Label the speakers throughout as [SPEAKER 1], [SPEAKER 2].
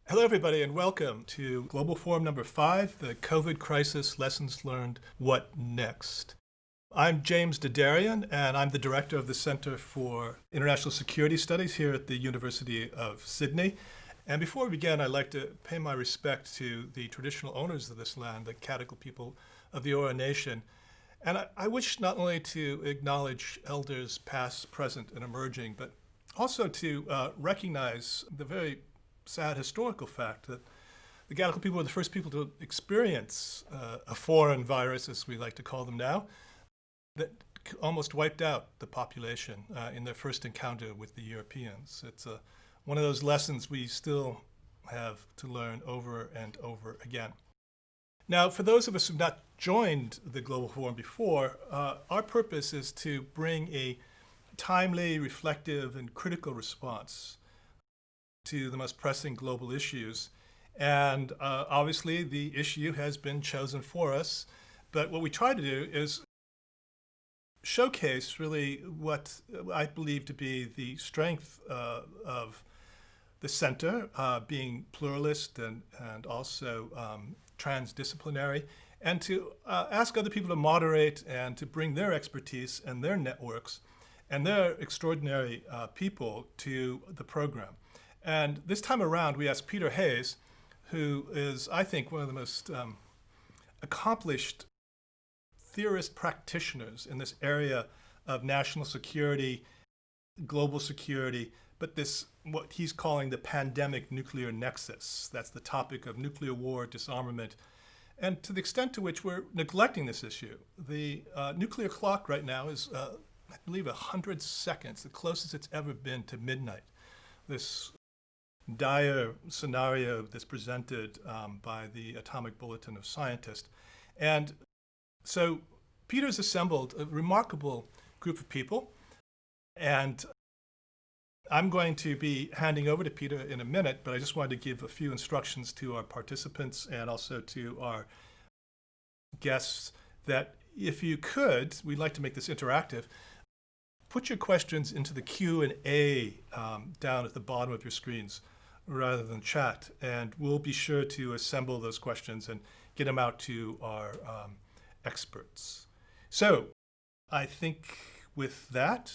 [SPEAKER 1] Hello, everybody, and welcome to Global Forum number 5, the COVID Crisis Lessons Learned, What Next? I'm James Dedarian, and I'm the director of the Center for International Security Studies here at the University of Sydney. And before we begin, I'd like to pay my respect to the traditional owners of this land, the Cadigal people of the Eora Nation. And I wish not only to acknowledge elders past, present, and emerging, but also to recognize the very sad historical fact that the Gadigal people were the first people to experience a foreign virus, as we like to call them now, that almost wiped out the population in their first encounter with the Europeans. It's one of those lessons we still have to learn over and over again. Now, for those of us who have not joined the Global Forum before, our purpose is to bring a timely, reflective, and critical response to the most pressing global issues. And obviously the issue has been chosen for us, but what we try to do is showcase really what I believe to be the strength of the center, being pluralist and also transdisciplinary, and to ask other people to moderate and to bring their expertise and their networks and their extraordinary people to the program. And this time around, we asked Peter Hayes, who is, I think, one of the most accomplished theorist practitioners in this area of national security, global security, but this, what he's calling the Pandemic-Nuclear Nexus. That's the topic of nuclear war, disarmament, and to the extent to which we're neglecting this issue. The nuclear clock right now is, I believe, 100 seconds, the closest it's ever been to midnight. This dire scenario that's presented by the Atomic Bulletin of Scientists. And so Peter's assembled a remarkable group of people, and I'm going to be handing over to Peter in a minute, but I just wanted to give a few instructions to our participants and also to our guests that if you could, we'd like to make this interactive, put your questions into the Q&A down at the bottom of your screens rather than chat, and we'll be sure to assemble those questions and get them out to our experts. So I think with that,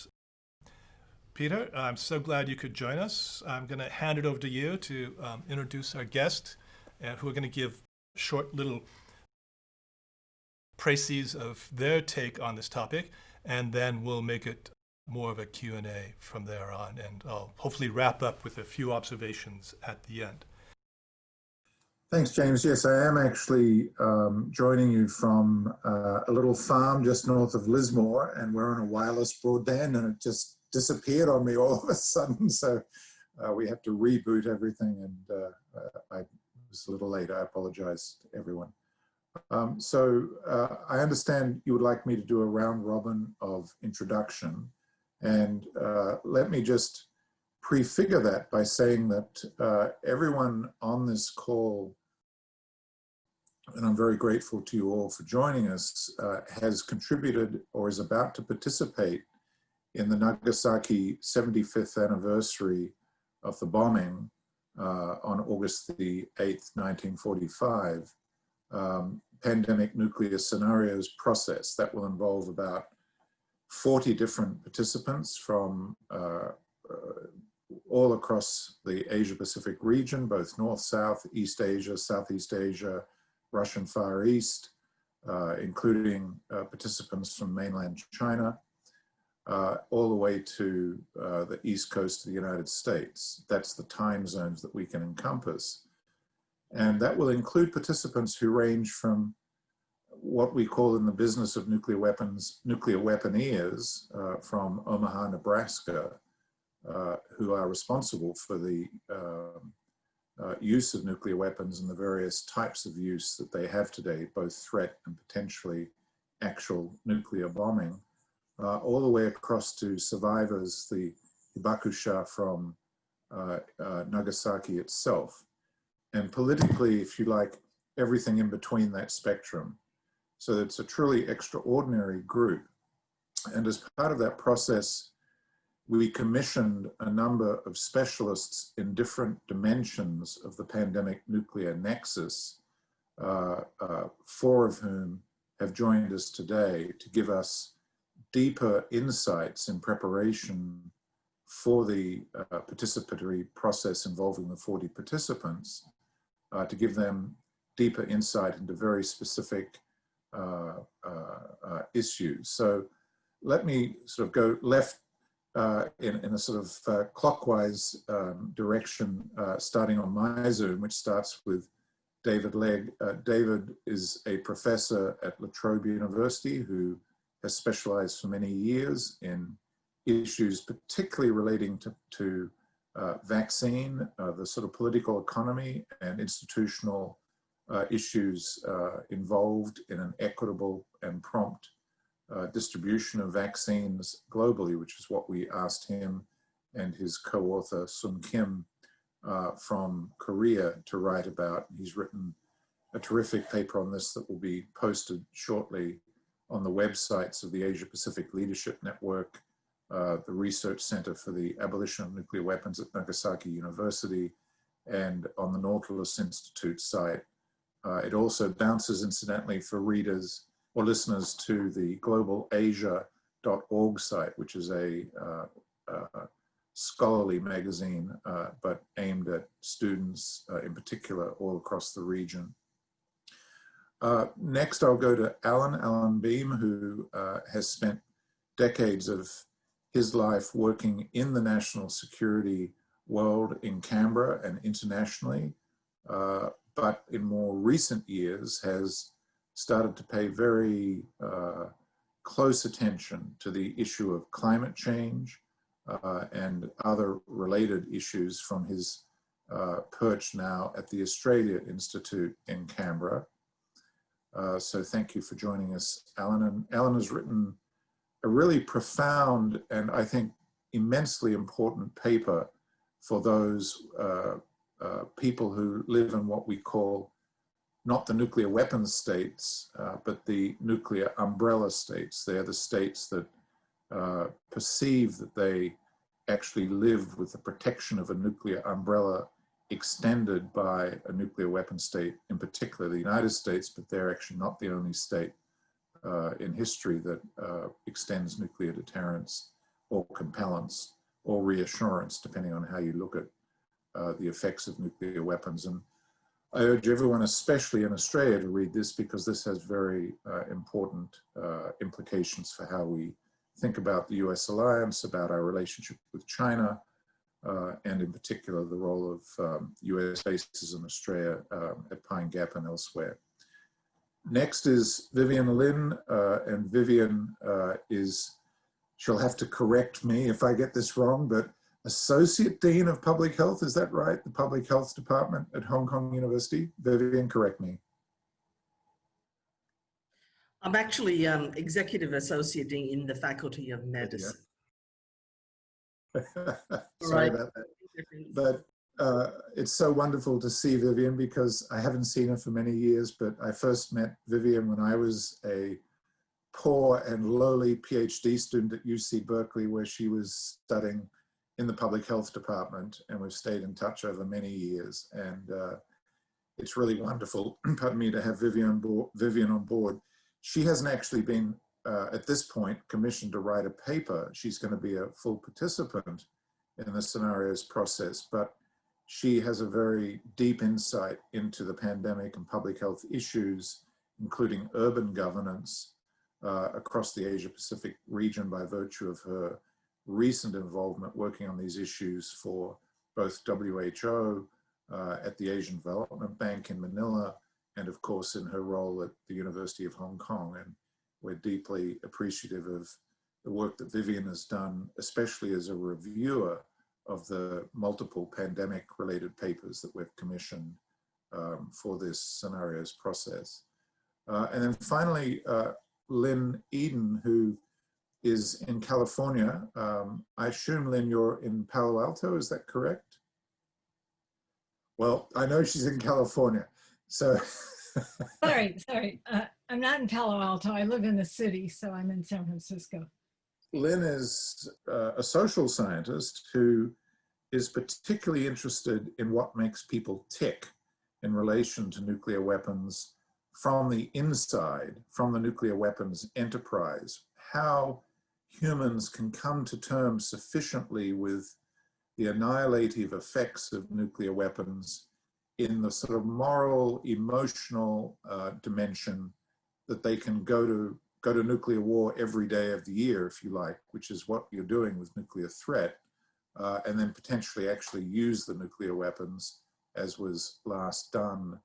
[SPEAKER 1] Peter, I'm so glad you could join us. I'm going to hand it over to you to introduce our guest, who are going to give short little précises of their take on this topic, and then we'll make it more of a Q&A from there on, and I'll hopefully wrap up with a few observations at the end.
[SPEAKER 2] Thanks, James. Yes, I am actually joining you from a little farm just north of Lismore, and we're on a wireless broadband, and it just disappeared on me all of a sudden, so we have to reboot everything, and I was a little late. I apologize to everyone. I understand you would like me to do a round robin of introduction. And let me just prefigure that by saying that everyone on this call, and I'm very grateful to you all for joining us, has contributed or is about to participate in the Nagasaki 75th anniversary of the bombing on August the 8th, 1945, pandemic nuclear scenarios process that will involve about 40 different participants from all across the Asia-Pacific region, both North, South, East Asia, Southeast Asia, Russian Far East, including participants from mainland China, all the way to the East Coast of the United States. That's the time zones that we can encompass. And that will include participants who range from what we call in the business of nuclear weapons, nuclear weaponeers from Omaha, Nebraska, who are responsible for the use of nuclear weapons and the various types of use that they have today, both threat and potentially actual nuclear bombing, all the way across to survivors, the hibakusha from Nagasaki itself. And politically, if you like, everything in between that spectrum. So it's a truly extraordinary group. And as part of that process, we commissioned a number of specialists in different dimensions of the pandemic-nuclear nexus, 4 of whom have joined us today to give us deeper insights in preparation for the participatory process involving the 40 participants, to give them deeper insight into very specific issues. So let me sort of go left in a sort of clockwise direction, starting on my Zoom, which starts with David Legg. David is a professor at La Trobe University who has specialized for many years in issues particularly relating to vaccine, the sort of political economy and institutional issues involved in an equitable and prompt distribution of vaccines globally, which is what we asked him and his co-author Sung Kim from Korea to write about. He's written a terrific paper on this that will be posted shortly on the websites of the Asia Pacific Leadership Network, the Research Center for the Abolition of Nuclear Weapons at Nagasaki University, and on the Nautilus Institute site. It also bounces, incidentally, for readers or listeners to the globalasia.org site, which is a scholarly magazine, but aimed at students in particular all across the region. Next, I'll go to Alan Beam, who has spent decades of his life working in the national security world in Canberra and internationally, but in more recent years has started to pay very close attention to the issue of climate change and other related issues from his perch now at the Australia Institute in Canberra. So thank you for joining us, Alan. And Alan has written a really profound and I think immensely important paper for those people who live in what we call not the nuclear weapons states, but the nuclear umbrella states. They are the states that perceive that they actually live with the protection of a nuclear umbrella extended by a nuclear weapon state, in particular the United States, but they're actually not the only state in history that extends nuclear deterrence or compellence or reassurance, depending on how you look at the effects of nuclear weapons. And I urge everyone, especially in Australia, to read this because this has very important implications for how we think about the US alliance, about our relationship with China, and in particular the role of US bases in Australia at Pine Gap and elsewhere. Next is Vivian Lin, and Vivian she'll have to correct me if I get this wrong, but Associate Dean of Public Health, is that right? The Public Health Department at Hong Kong University? Vivian, correct me.
[SPEAKER 3] I'm actually Executive Associate Dean in the Faculty of Medicine.
[SPEAKER 2] Sorry about that. But it's so wonderful to see Vivian because I haven't seen her for many years, but I first met Vivian when I was a poor and lowly PhD student at UC Berkeley, where she was studying in the public health department, and we've stayed in touch over many years. And it's really wonderful, pardon me, to have Vivian on board. She hasn't actually been, at this point, commissioned to write a paper. She's going to be a full participant in the scenarios process, but she has a very deep insight into the pandemic and public health issues, including urban governance across the Asia Pacific region by virtue of her recent involvement working on these issues for both WHO at the Asian Development Bank in Manila, and of course in her role at the University of Hong Kong. And we're deeply appreciative of the work that Vivian has done, especially as a reviewer of the multiple pandemic-related papers that we've commissioned for this scenarios process. And then finally, Lynn Eden, who is in California. I assume, Lynn, you're in Palo Alto, is that correct? Well, I know she's in California, so.
[SPEAKER 4] Sorry. I'm not in Palo Alto. I live in the city, so I'm in San Francisco.
[SPEAKER 2] Lynn is a social scientist who is particularly interested in what makes people tick in relation to nuclear weapons from the inside, from the nuclear weapons enterprise, how humans can come to terms sufficiently with the annihilative effects of nuclear weapons in the sort of moral, emotional dimension that they can go to nuclear war every day of the year, if you like, which is what you're doing with nuclear threat, and then potentially actually use the nuclear weapons, as was last done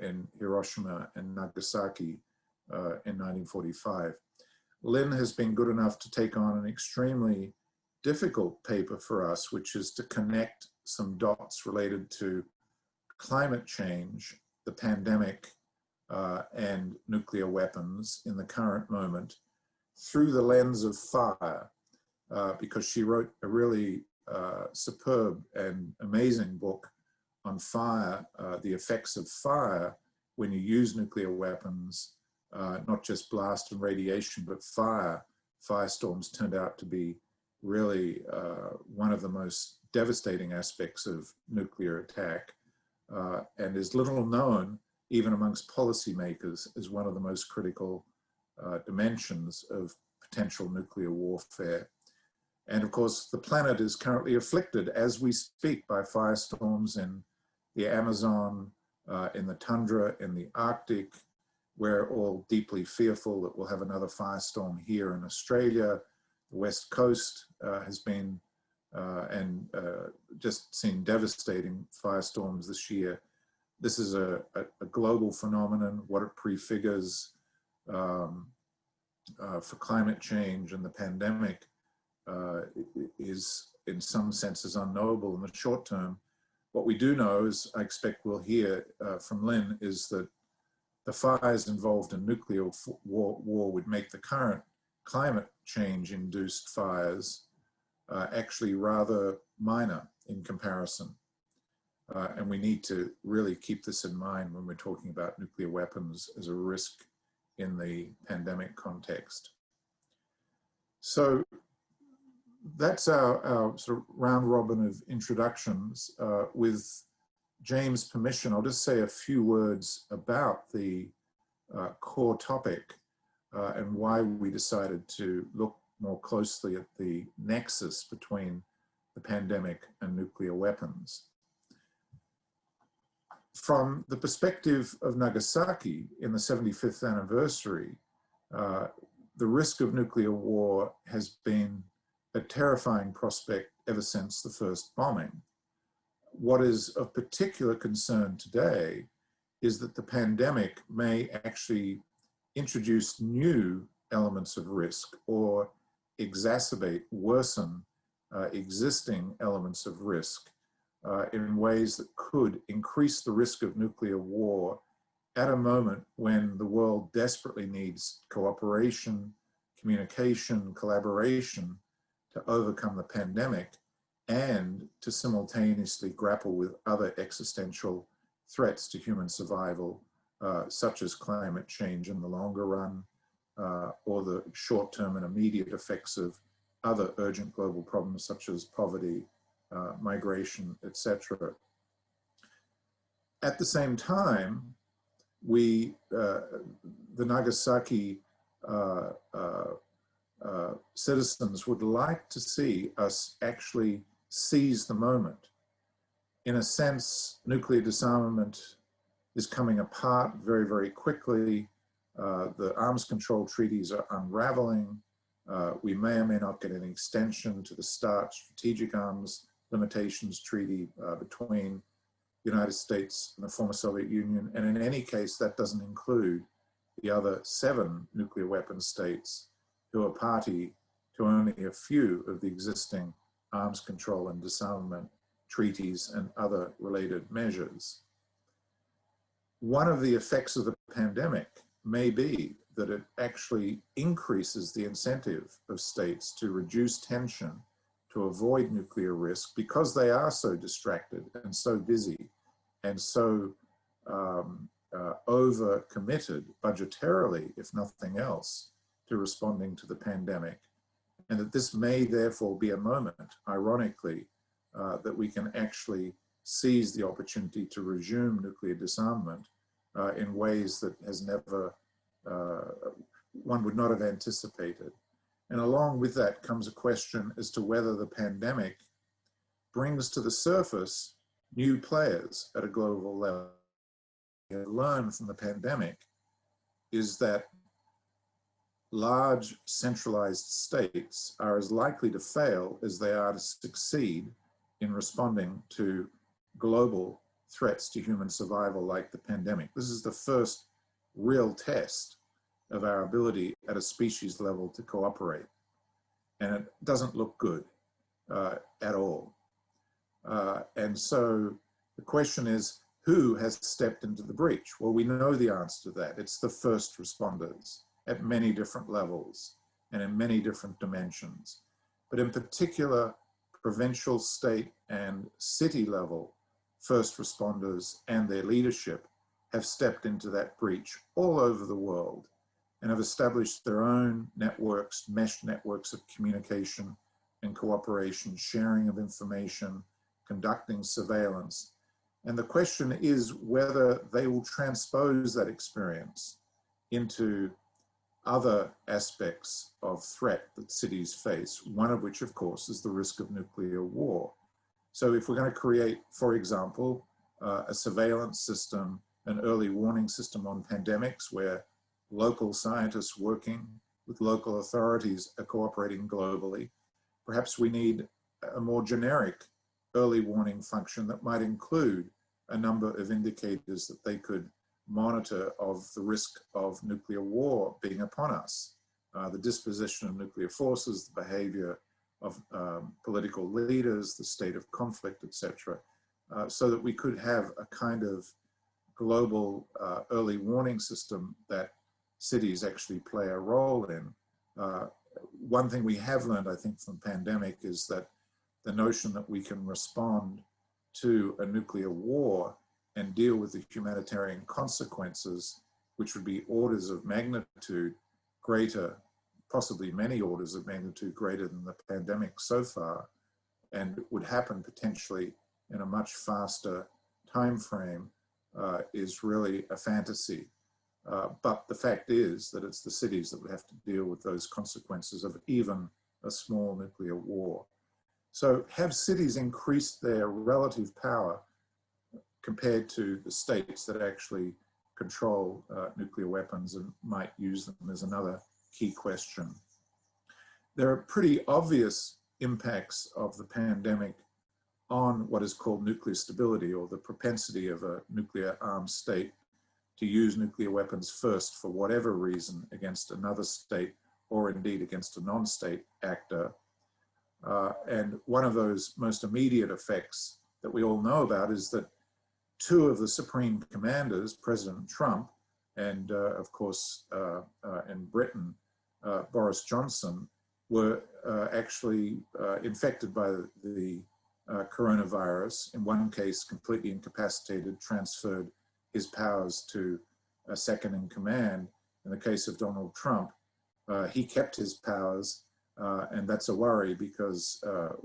[SPEAKER 2] in Hiroshima and Nagasaki in 1945. Lynn has been good enough to take on an extremely difficult paper for us, which is to connect some dots related to climate change, the pandemic, and nuclear weapons in the current moment through the lens of fire, because she wrote a really superb and amazing book on fire, the effects of fire when you use nuclear weapons, not just blast and radiation, but fire. Firestorms turned out to be really one of the most devastating aspects of nuclear attack, and is little known, even amongst policymakers, as one of the most critical dimensions of potential nuclear warfare. And of course, the planet is currently afflicted as we speak by firestorms in the Amazon, in the tundra, in the Arctic. We're all deeply fearful that we'll have another firestorm here in Australia. The West Coast has been just seen devastating firestorms this year. This is a global phenomenon. What it prefigures for climate change and the pandemic is in some senses unknowable in the short term. What we do know, as I expect we'll hear from Lynn, is that the fires involved in nuclear war would make the current climate change induced fires actually rather minor in comparison. And we need to really keep this in mind when we're talking about nuclear weapons as a risk in the pandemic context. So that's our sort of round robin of introductions. With James' permission, I'll just say a few words about the core topic and why we decided to look more closely at the nexus between the pandemic and nuclear weapons. From the perspective of Nagasaki in the 75th anniversary, the risk of nuclear war has been a terrifying prospect ever since the first bombing. What is of particular concern today is that the pandemic may actually introduce new elements of risk or exacerbate, worsen existing elements of risk in ways that could increase the risk of nuclear war at a moment when the world desperately needs cooperation, communication, collaboration to overcome the pandemic and to simultaneously grapple with other existential threats to human survival, such as climate change in the longer run, or the short-term and immediate effects of other urgent global problems such as poverty, migration, etc. At the same time, the Nagasaki citizens would like to see us actually seize the moment. In a sense, nuclear disarmament is coming apart very, very quickly. The arms control treaties are unraveling. We may or may not get an extension to the START Strategic Arms Limitations Treaty between the United States and the former Soviet Union. And in any case, that doesn't include the other 7 nuclear weapon states who are party to only a few of the existing arms control and disarmament treaties and other related measures. One of the effects of the pandemic may be that it actually increases the incentive of states to reduce tension, to avoid nuclear risk, because they are so distracted and so busy and so over-committed budgetarily, if nothing else, to responding to the pandemic. and that this may therefore be a moment, ironically, that we can actually seize the opportunity to resume nuclear disarmament in ways that has never, one would not have anticipated. And along with that comes a question as to whether the pandemic brings to the surface new players at a global level. What we have learned from the pandemic is that large centralized states are as likely to fail as they are to succeed in responding to global threats to human survival like the pandemic. This is the first real test of our ability at a species level to cooperate. And it doesn't look good at all. And so the question is, who has stepped into the breach? Well, we know the answer to that. It's the first responders at many different levels and in many different dimensions. But in particular, provincial, state, and city level first responders and their leadership have stepped into that breach all over the world and have established their own networks, meshed networks of communication and cooperation, sharing of information, conducting surveillance. And the question is whether they will transpose that experience into other aspects of threat that cities face, one of which, of course, is the risk of nuclear war. So if we're going to create, for example, a surveillance system, an early warning system on pandemics where local scientists working with local authorities are cooperating globally, perhaps we need a more generic early warning function that might include a number of indicators that they could monitor of the risk of nuclear war being upon us, the disposition of nuclear forces, the behavior of political leaders, the state of conflict, etc., so that we could have a kind of global early warning system that cities actually play a role in. One thing we have learned, I think, from the pandemic is that the notion that we can respond to a nuclear war and deal with the humanitarian consequences, which would be orders of magnitude greater, possibly many orders of magnitude greater than the pandemic so far, and would happen potentially in a much faster time frame, is really a fantasy. But the fact is that it's the cities that would have to deal with those consequences of even a small nuclear war. So have cities increased their relative power compared to the states that actually control nuclear weapons and might use them is another key question. There are pretty obvious impacts of the pandemic on what is called nuclear stability, or the propensity of a nuclear armed state to use nuclear weapons first for whatever reason against another state or indeed against a non-state actor. And one of those most immediate effects that we all know about is that two of the supreme commanders, President Trump and of course in Britain, Boris Johnson, were actually infected by the coronavirus. In one case, completely incapacitated, transferred his powers to a second in command. In the case of Donald Trump, he kept his powers, and that's a worry because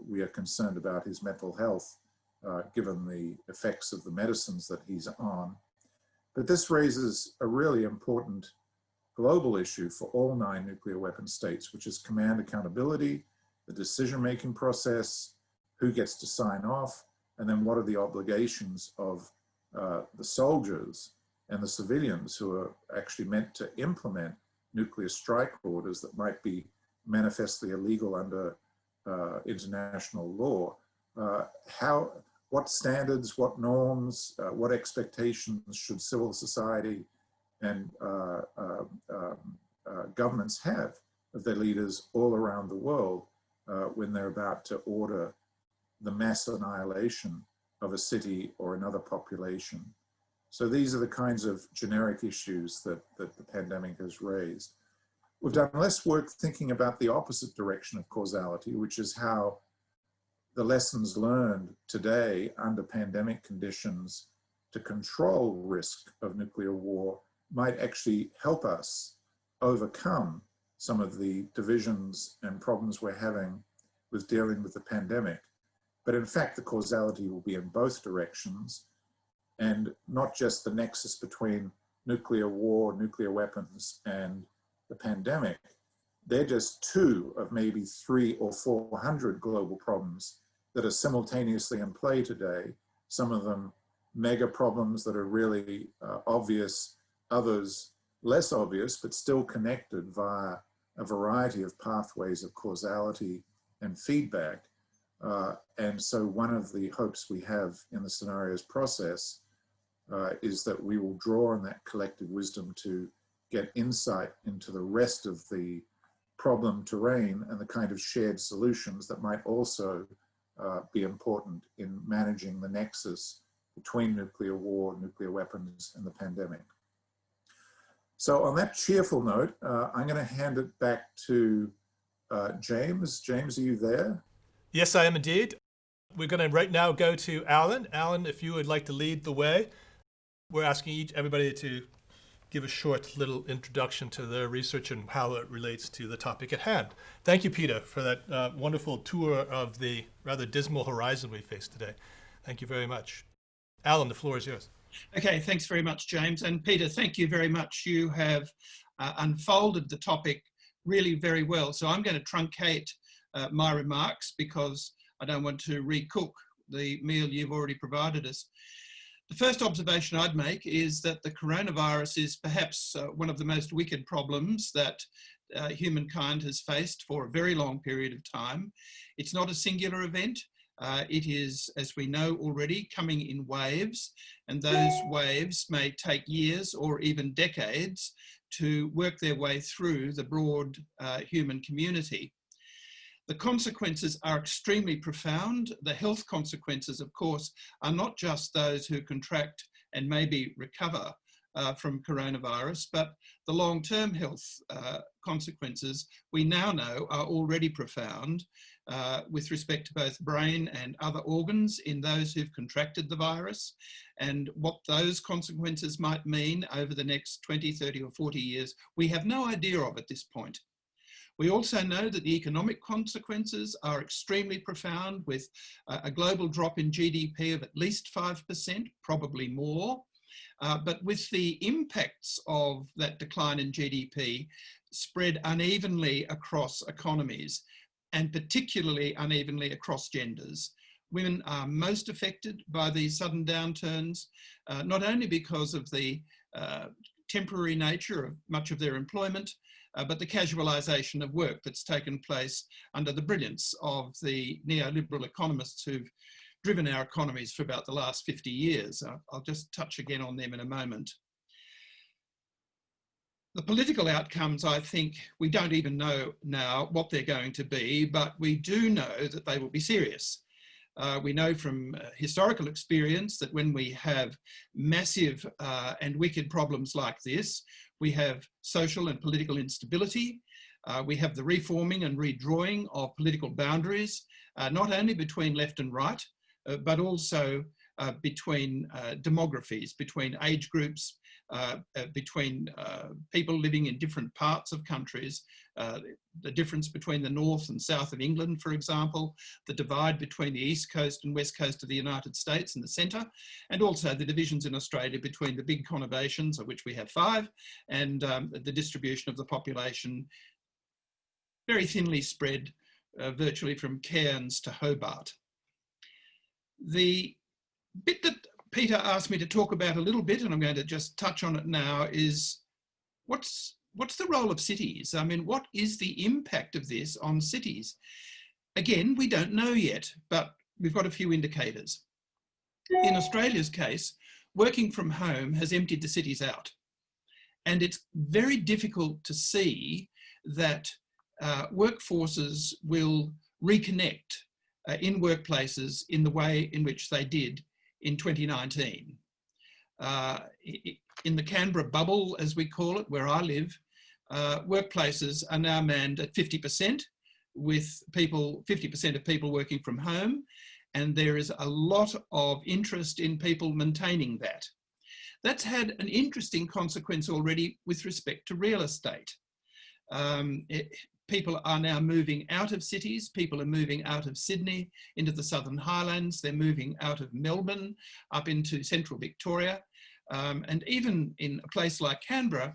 [SPEAKER 2] we are concerned about his mental health, given the effects of the medicines that he's on. But this raises a really important global issue for all 9 nuclear weapon states, which is command accountability, the decision-making process, who gets to sign off, and then what are the obligations of the soldiers and the civilians who are actually meant to implement nuclear strike orders that might be manifestly illegal under international law. What standards, what norms, what expectations should civil society and governments have of their leaders all around the world when they're about to order the mass annihilation of a city or another population. So these are the kinds of generic issues that the pandemic has raised. We've done less work thinking about the opposite direction of causality, which is how the lessons learned today under pandemic conditions to control risk of nuclear war might actually help us overcome some of the divisions and problems we're having with dealing with the pandemic. But in fact, the causality will be in both directions, and not just the nexus between nuclear war, nuclear weapons, and the pandemic. They're just two of maybe 300 or 400 global problems that are simultaneously in play today. Some of them mega problems that are really obvious, others less obvious, but still connected via a variety of pathways of causality and feedback. And so one of the hopes we have in the scenarios process is that we will draw on that collective wisdom to get insight into the rest of the problem terrain and the kind of shared solutions that might also be important in managing the nexus between nuclear war, nuclear weapons, and the pandemic. So on that cheerful note, I'm going to hand it back to James. James, are you there?
[SPEAKER 1] Yes, I am indeed. We're going to right now go to Alan. Alan, if you would like to lead the way. We're asking everybody to give a short little introduction to their research and how it relates to the topic at hand. Thank you, Peter, for that wonderful tour of the rather dismal horizon we face today. Thank you very much. Alan, the floor is yours.
[SPEAKER 4] Okay, thanks very much, James. And Peter, thank you very much. You have unfolded the topic really very well. So I'm going to truncate my remarks because I don't want to recook the meal you've already provided us. The first observation I'd make is that the coronavirus is perhaps one of the most wicked problems that humankind has faced for a very long period of time. It's not a singular event. It is, as we know already, coming in waves, and those waves may take years or even decades to work their way through the broad human community. The consequences are extremely profound. The health consequences, of course, are not just those who contract and maybe recover from coronavirus, but the long-term health consequences we now know are already profound with respect to both brain and other organs in those who've contracted the virus, and what those consequences might mean over the next 20, 30 or 40 years, we have no idea of at this point. We also know that the economic consequences are extremely profound, with a global drop in GDP of at least 5%, probably more. But with the impacts of that decline in GDP spread unevenly across economies, and particularly unevenly across genders. Women are most affected by these sudden downturns, not only because of the temporary nature of much of their employment, but the casualisation of work that's taken place under the brilliance of the neoliberal economists who've driven our economies for about the last 50 years. I'll just touch again on them in a moment. The political outcomes, I think, we don't even know now what they're going to be, but we do know that they will be serious. We know from historical experience that when we have massive and wicked problems like this, we have social and political instability. We have the reforming and redrawing of political boundaries, not only between left and right, but also between demographies, between age groups, between people living in different parts of countries, the difference between the north and south of England, for example, the divide between the east coast and west coast of the United States and the centre, and also the divisions in Australia between the big conurbations, of which we have 5, and the distribution of the population very thinly spread, virtually from Cairns to Hobart. The bit that Peter asked me to talk about a little bit, and I'm going to just touch on it now, is what's the role of cities? I mean, what is the impact of this on cities? Again, we don't know yet, but we've got a few indicators. In Australia's case, working from home has emptied the cities out. And it's very difficult to see that workforces will reconnect in workplaces in the way in which they did in 2019. In the Canberra bubble, as we call it, where I live, workplaces are now manned at 50%, with 50% of people working from home, and there is a lot of interest in people maintaining that. That's had an interesting consequence already with respect to real estate. People are now moving out of cities. People are moving out of Sydney into the Southern Highlands. They're moving out of Melbourne up into central Victoria. And even in a place like Canberra,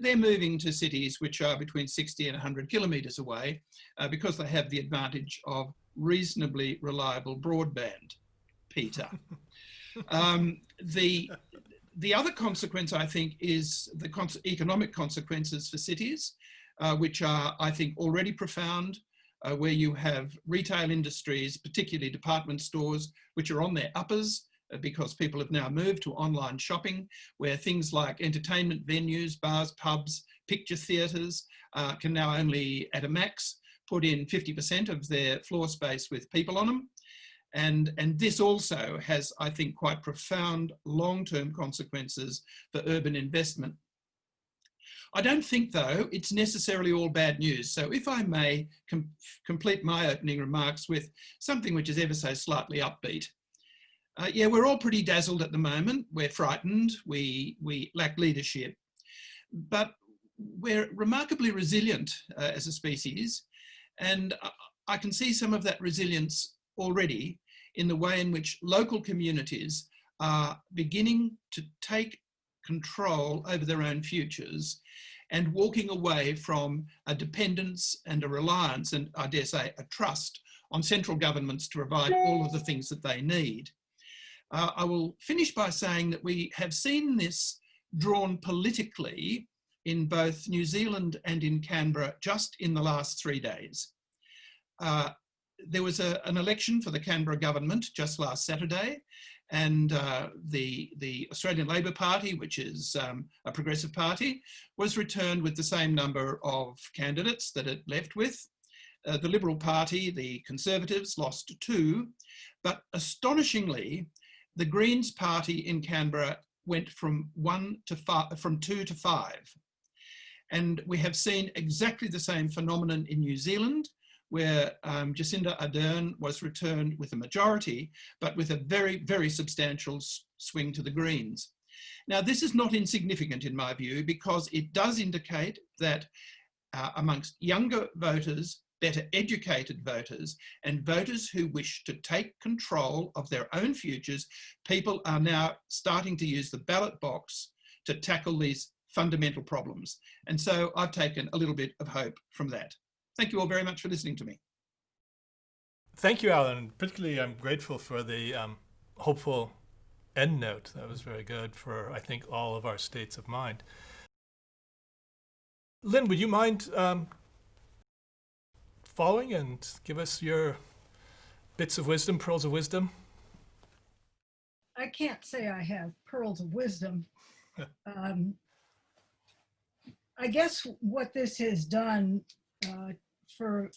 [SPEAKER 4] they're moving to cities which are between 60 and 100 kilometres away because they have the advantage of reasonably reliable broadband, Peter. The other consequence, I think, is the economic consequences for cities, which are, I think, already profound, where you have retail industries, particularly department stores, which are on their uppers because people have now moved to online shopping, where things like entertainment venues, bars, pubs, picture theatres can now only, at a max, put in 50% of their floor space with people on them. And this also has, I think, quite profound long-term consequences for urban investment. I don't think, though, it's necessarily all bad news. So if I may complete my opening remarks with something which is ever so slightly upbeat. Yeah, we're all pretty dazzled at the moment. We're frightened. We lack leadership. But we're remarkably resilient as a species. And I can see some of that resilience already in the way in which local communities are beginning to take control over their own futures and walking away from a dependence and a reliance and, I dare say, a trust on central governments to provide all of the things that they need. I will finish by saying that we have seen this drawn politically in both New Zealand and in Canberra just in the last 3 days. There was an election for the Canberra government just last Saturday, and the Australian Labor Party, which is a progressive party, was returned with the same number of candidates that it left with. The Liberal Party, the Conservatives, lost 2, but astonishingly, the Greens Party in Canberra went from 2 to 5. And we have seen exactly the same phenomenon in New Zealand, where Jacinda Ardern was returned with a majority, but with a very, very substantial swing to the Greens. Now, this is not insignificant in my view, because it does indicate that amongst younger voters, better educated voters, and voters who wish to take control of their own futures, people are now starting to use the ballot box to tackle these fundamental problems. And so I've taken a little bit of hope from that. Thank you all very much for listening to me.
[SPEAKER 1] Thank you, Alan. Particularly, I'm grateful for the hopeful end note. That was very good for, I think, all of our states of mind. Lynn, would you mind following and give us your bits of wisdom, pearls of wisdom?
[SPEAKER 5] I can't say I have pearls of wisdom. I guess what this has done for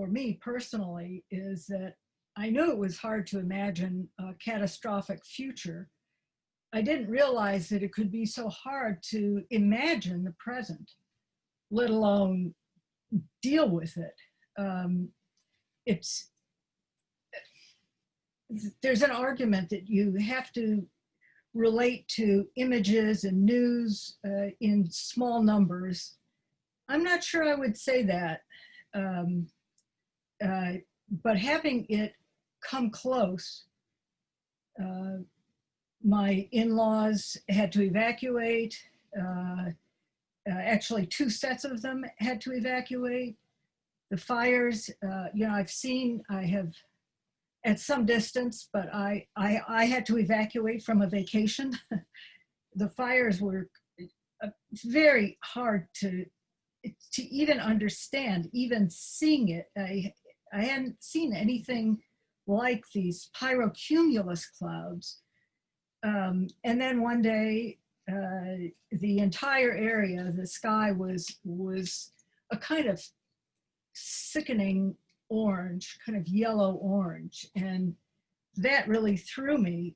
[SPEAKER 5] me personally is that I knew it was hard to imagine a catastrophic future. I didn't realize that it could be so hard to imagine the present, let alone deal with it. There's an argument that you have to relate to images and news in small numbers. I'm not sure I would say that, but having it come close, my in-laws had to evacuate. Actually, 2 sets of them had to evacuate. The fires, I have at some distance, but I had to evacuate from a vacation. The fires were very hard to even understand, even seeing it. I hadn't seen anything like these pyrocumulus clouds. And then one day, the entire area, the sky was a kind of sickening orange, kind of yellow orange. And that really threw me.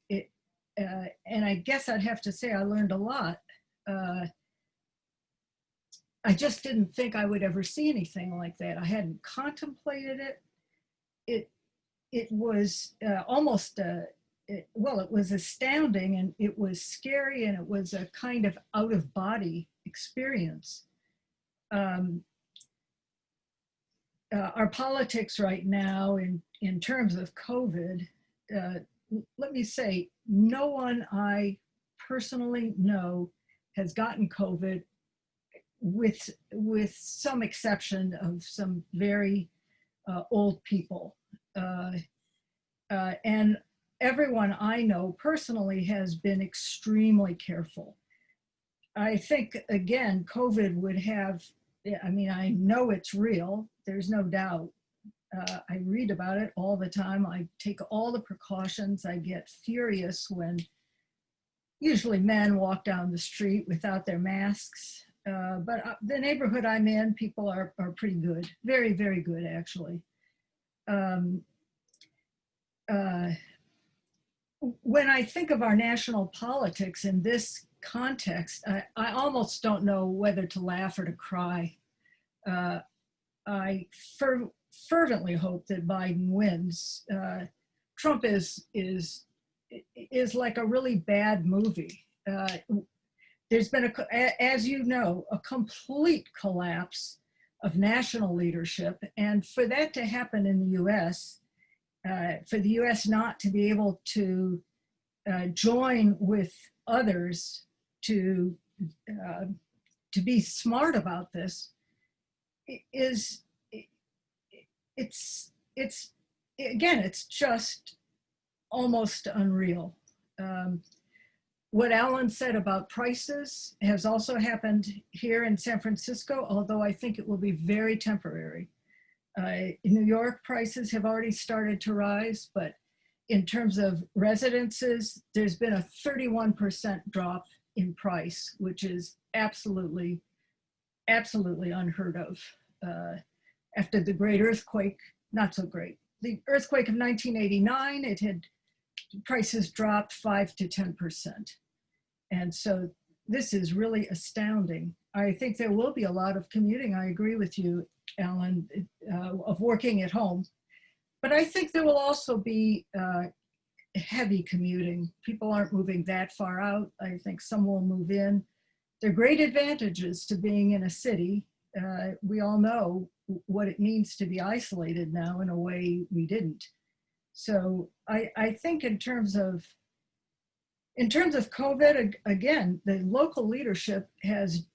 [SPEAKER 5] And I guess I'd have to say I learned a lot. I just didn't think I would ever see anything like that. I hadn't contemplated it. It was almost, it was astounding, and it was scary, and it was a kind of out-of-body experience. our politics right now in terms of COVID, let me say, no one I personally know has gotten COVID, with some exception of some very old people. And everyone I know personally has been extremely careful. I think, again, COVID would have, I mean, I know it's real, there's no doubt. I read about it all the time. I take all the precautions. I get furious when usually men walk down the street without their masks. But the neighborhood I'm in, people are pretty good, very, very good, actually. When I think of our national politics in this context, I almost don't know whether to laugh or to cry. I fervently hope that Biden wins. Trump is like a really bad movie. There's been, as you know, a complete collapse of national leadership. And for that to happen in the US, for the US not to be able to join with others to be smart about this, it's just almost unreal. What Alan said about prices has also happened here in San Francisco, although I think it will be very temporary. In New York, prices have already started to rise, but in terms of residences, there's been a 31% drop in price, which is absolutely unheard of. After the great earthquake, not so great. The earthquake of 1989, it had prices dropped 5 to 10%. And so this is really astounding. I think there will be a lot of commuting. I agree with you, Alan, of working at home. But I think there will also be heavy commuting. People aren't moving that far out. I think some will move in. There are great advantages to being in a city. We all know what it means to be isolated now in a way we didn't. So I think in terms of COVID, again, the local leadership has,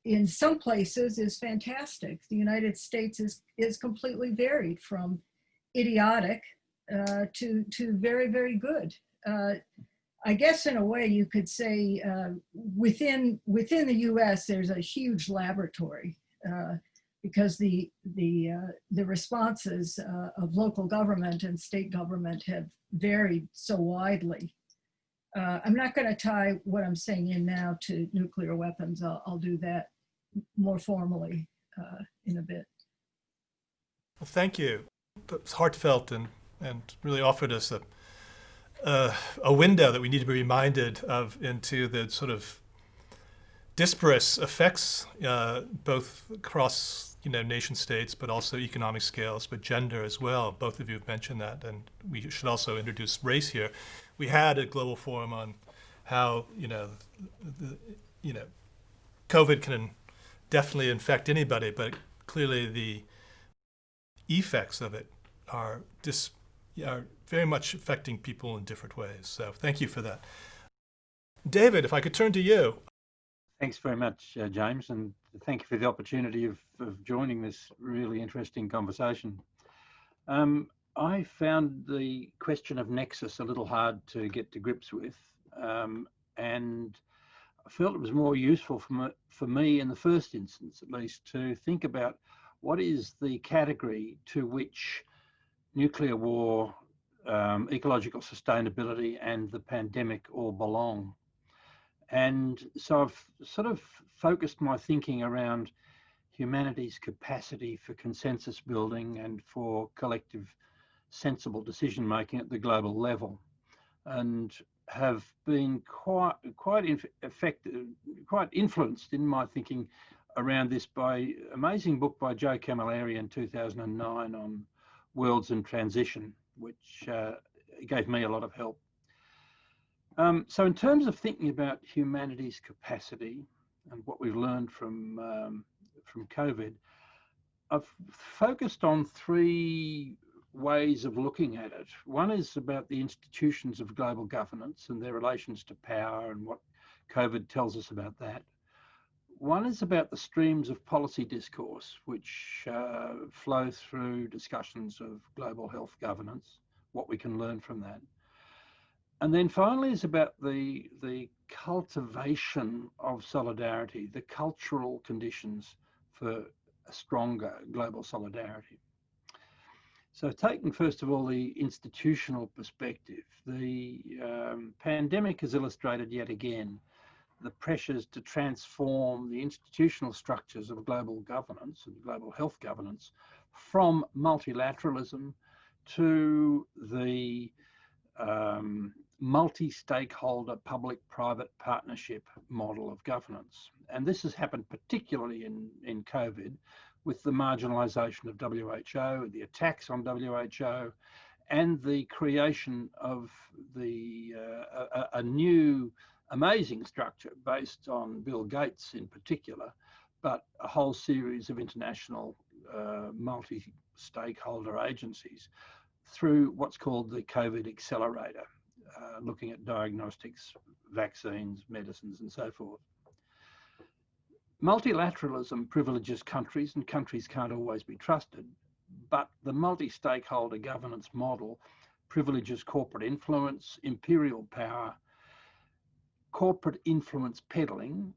[SPEAKER 5] in some places, is fantastic. The United States is completely varied from idiotic to very, very good. I guess in a way you could say within the U.S. there's a huge laboratory because the responses of local government and state government have varied so widely. I'm not going to tie what I'm saying in now to nuclear weapons. I'll do that more formally in a bit.
[SPEAKER 1] Well, thank you. It's heartfelt and really offered us a window that we need to be reminded of into the sort of disparate effects, both across nation states, but also economic scales, but gender as well. Both of you have mentioned that, and we should also introduce race here. We had a global forum on how COVID can definitely infect anybody, but clearly the effects of it are very much affecting people in different ways. So thank you for that. David, if I could turn to you.
[SPEAKER 6] Thanks very much, James, and thank you for the opportunity of joining this really interesting conversation. I found the question of nexus a little hard to get to grips with, and I felt it was more useful for me in the first instance, at least, to think about what is the category to which nuclear war, ecological sustainability, and the pandemic all belong. And so I've sort of focused my thinking around humanity's capacity for consensus building and for collective sensible decision making at the global level, and have been quite influenced in my thinking around this by an amazing book by Joe Camilleri in 2009 on worlds in transition, which gave me a lot of help. So in terms of thinking about humanity's capacity and what we've learned from COVID, I've focused on three ways of looking at it. One is about the institutions of global governance and their relations to power and what COVID tells us about that. One is about the streams of policy discourse, which flow through discussions of global health governance, what we can learn from that. And then finally is about the cultivation of solidarity, the cultural conditions for a stronger global solidarity. So taking first of all the institutional perspective, the pandemic has illustrated yet again the pressures to transform the institutional structures of global governance and global health governance from multilateralism to the multi-stakeholder public-private partnership model of governance. And this has happened particularly in COVID, with the marginalisation of WHO, the attacks on WHO, and the creation of a new amazing structure based on Bill Gates in particular, but a whole series of international multi-stakeholder agencies through what's called the COVID accelerator, looking at diagnostics, vaccines, medicines, and so forth. Multilateralism privileges countries, and countries can't always be trusted, but the multi-stakeholder governance model privileges corporate influence, imperial power, corporate influence peddling,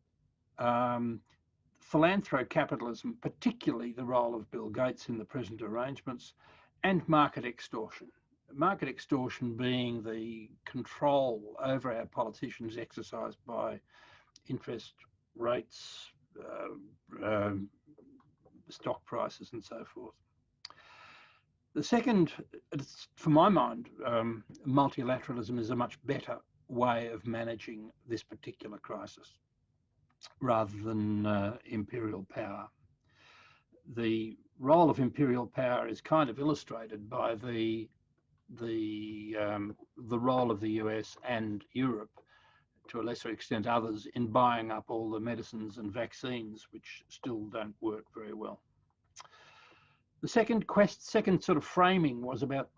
[SPEAKER 6] philanthrocapitalism, particularly the role of Bill Gates in the present arrangements, and market extortion. Market extortion being the control over our politicians exercised by interest rates, stock prices, and so forth. The second, for my mind, multilateralism is a much better way of managing this particular crisis rather than imperial power. The role of imperial power is kind of illustrated by the role of the US and Europe, to a lesser extent others, in buying up all the medicines and vaccines which still don't work very well. The second sort of framing was about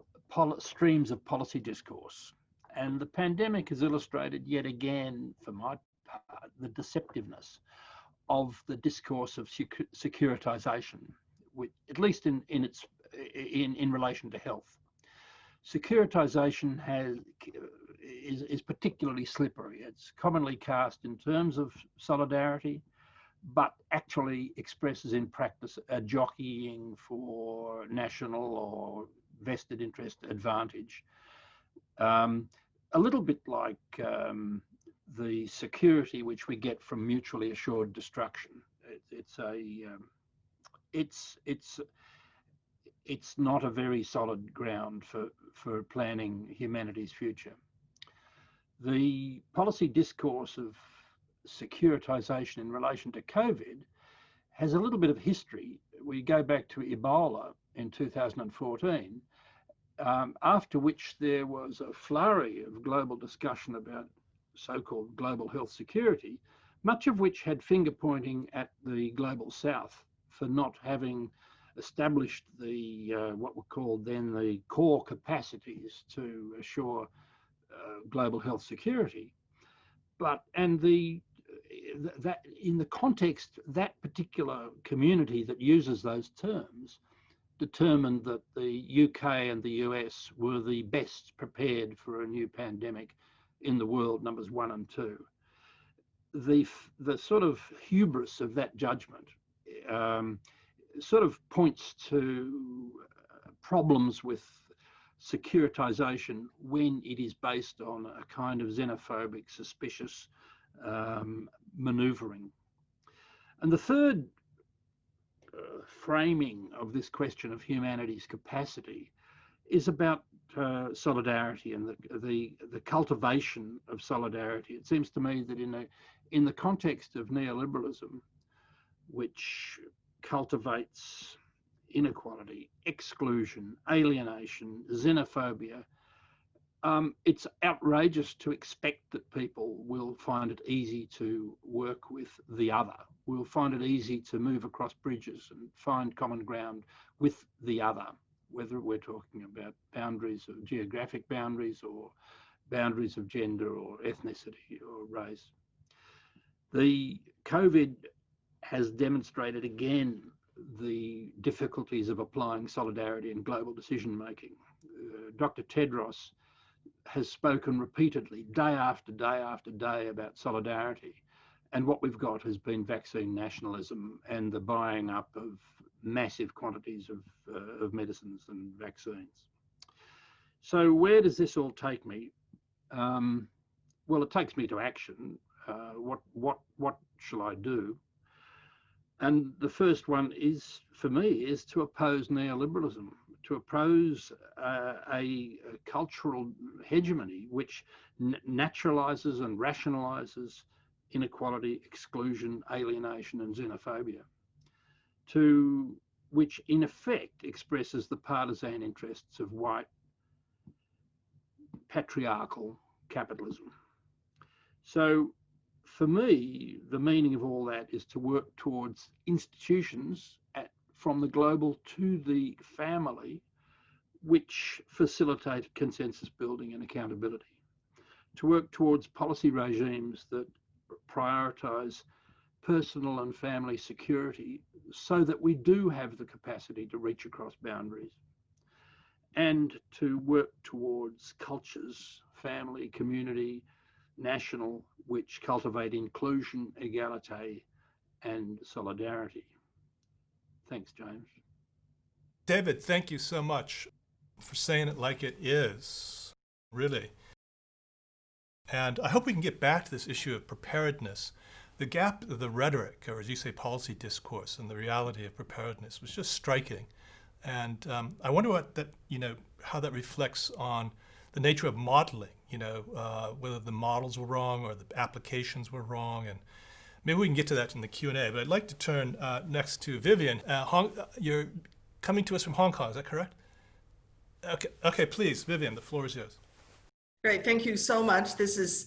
[SPEAKER 6] streams of policy discourse. And the pandemic has illustrated yet again, for my part, the deceptiveness of the discourse of securitization, at least in relation to health. Securitization is particularly slippery. It's commonly cast in terms of solidarity, but actually expresses in practice a jockeying for national or vested interest advantage. A little bit like the security which we get from mutually assured destruction. It's not a very solid ground for planning humanity's future. The policy discourse of securitization in relation to COVID has a little bit of history. We go back to Ebola in 2014, after which there was a flurry of global discussion about so-called global health security, much of which had finger pointing at the global south for not having established the what were called then the core capacities to assure global health security. But that in the context, that particular community that uses those terms determined that the UK and the US were the best prepared for a new pandemic in the world, numbers 1 and 2. The sort of hubris of that judgment sort of points to problems with securitization when it is based on a kind of xenophobic, suspicious manoeuvring. And the third framing of this question of humanity's capacity is about solidarity and the cultivation of solidarity. It seems to me that in the context of neoliberalism, which cultivates inequality, exclusion, alienation, xenophobia, It's outrageous to expect that people will find it easy to work with the other, will find it easy to move across bridges and find common ground with the other, whether we're talking about boundaries of geographic boundaries or boundaries of gender or ethnicity or race. The COVID has demonstrated again the difficulties of applying solidarity in global decision making. Dr. Tedros has spoken repeatedly, day after day after day, about solidarity. And what we've got has been vaccine nationalism and the buying up of massive quantities of medicines and vaccines. So where does this all take me? Well, it takes me to action. What shall I do? And the first one is, for me, is to oppose neoliberalism, to oppose a cultural hegemony which naturalizes and rationalizes inequality, exclusion, alienation, and xenophobia, to which in effect expresses the partisan interests of white patriarchal capitalism. So for me, the meaning of all that is to work towards institutions from the global to the family, which facilitate consensus building and accountability, to work towards policy regimes that prioritise personal and family security so that we do have the capacity to reach across boundaries, and to work towards cultures, family, community, national, which cultivate inclusion, equality, and solidarity. Thanks, James.
[SPEAKER 1] David, thank you so much for saying it like it is, really. And I hope we can get back to this issue of preparedness. The gap of the rhetoric, or as you say, policy discourse, and the reality of preparedness was just striking. And I wonder how that reflects on the nature of modeling, whether the models were wrong or the applications were wrong. And maybe we can get to that in the Q&A, but I'd like to turn next to Vivian. You're coming to us from Hong Kong, is that correct? Okay, please, Vivian, the floor is yours.
[SPEAKER 3] Great, thank you so much. This has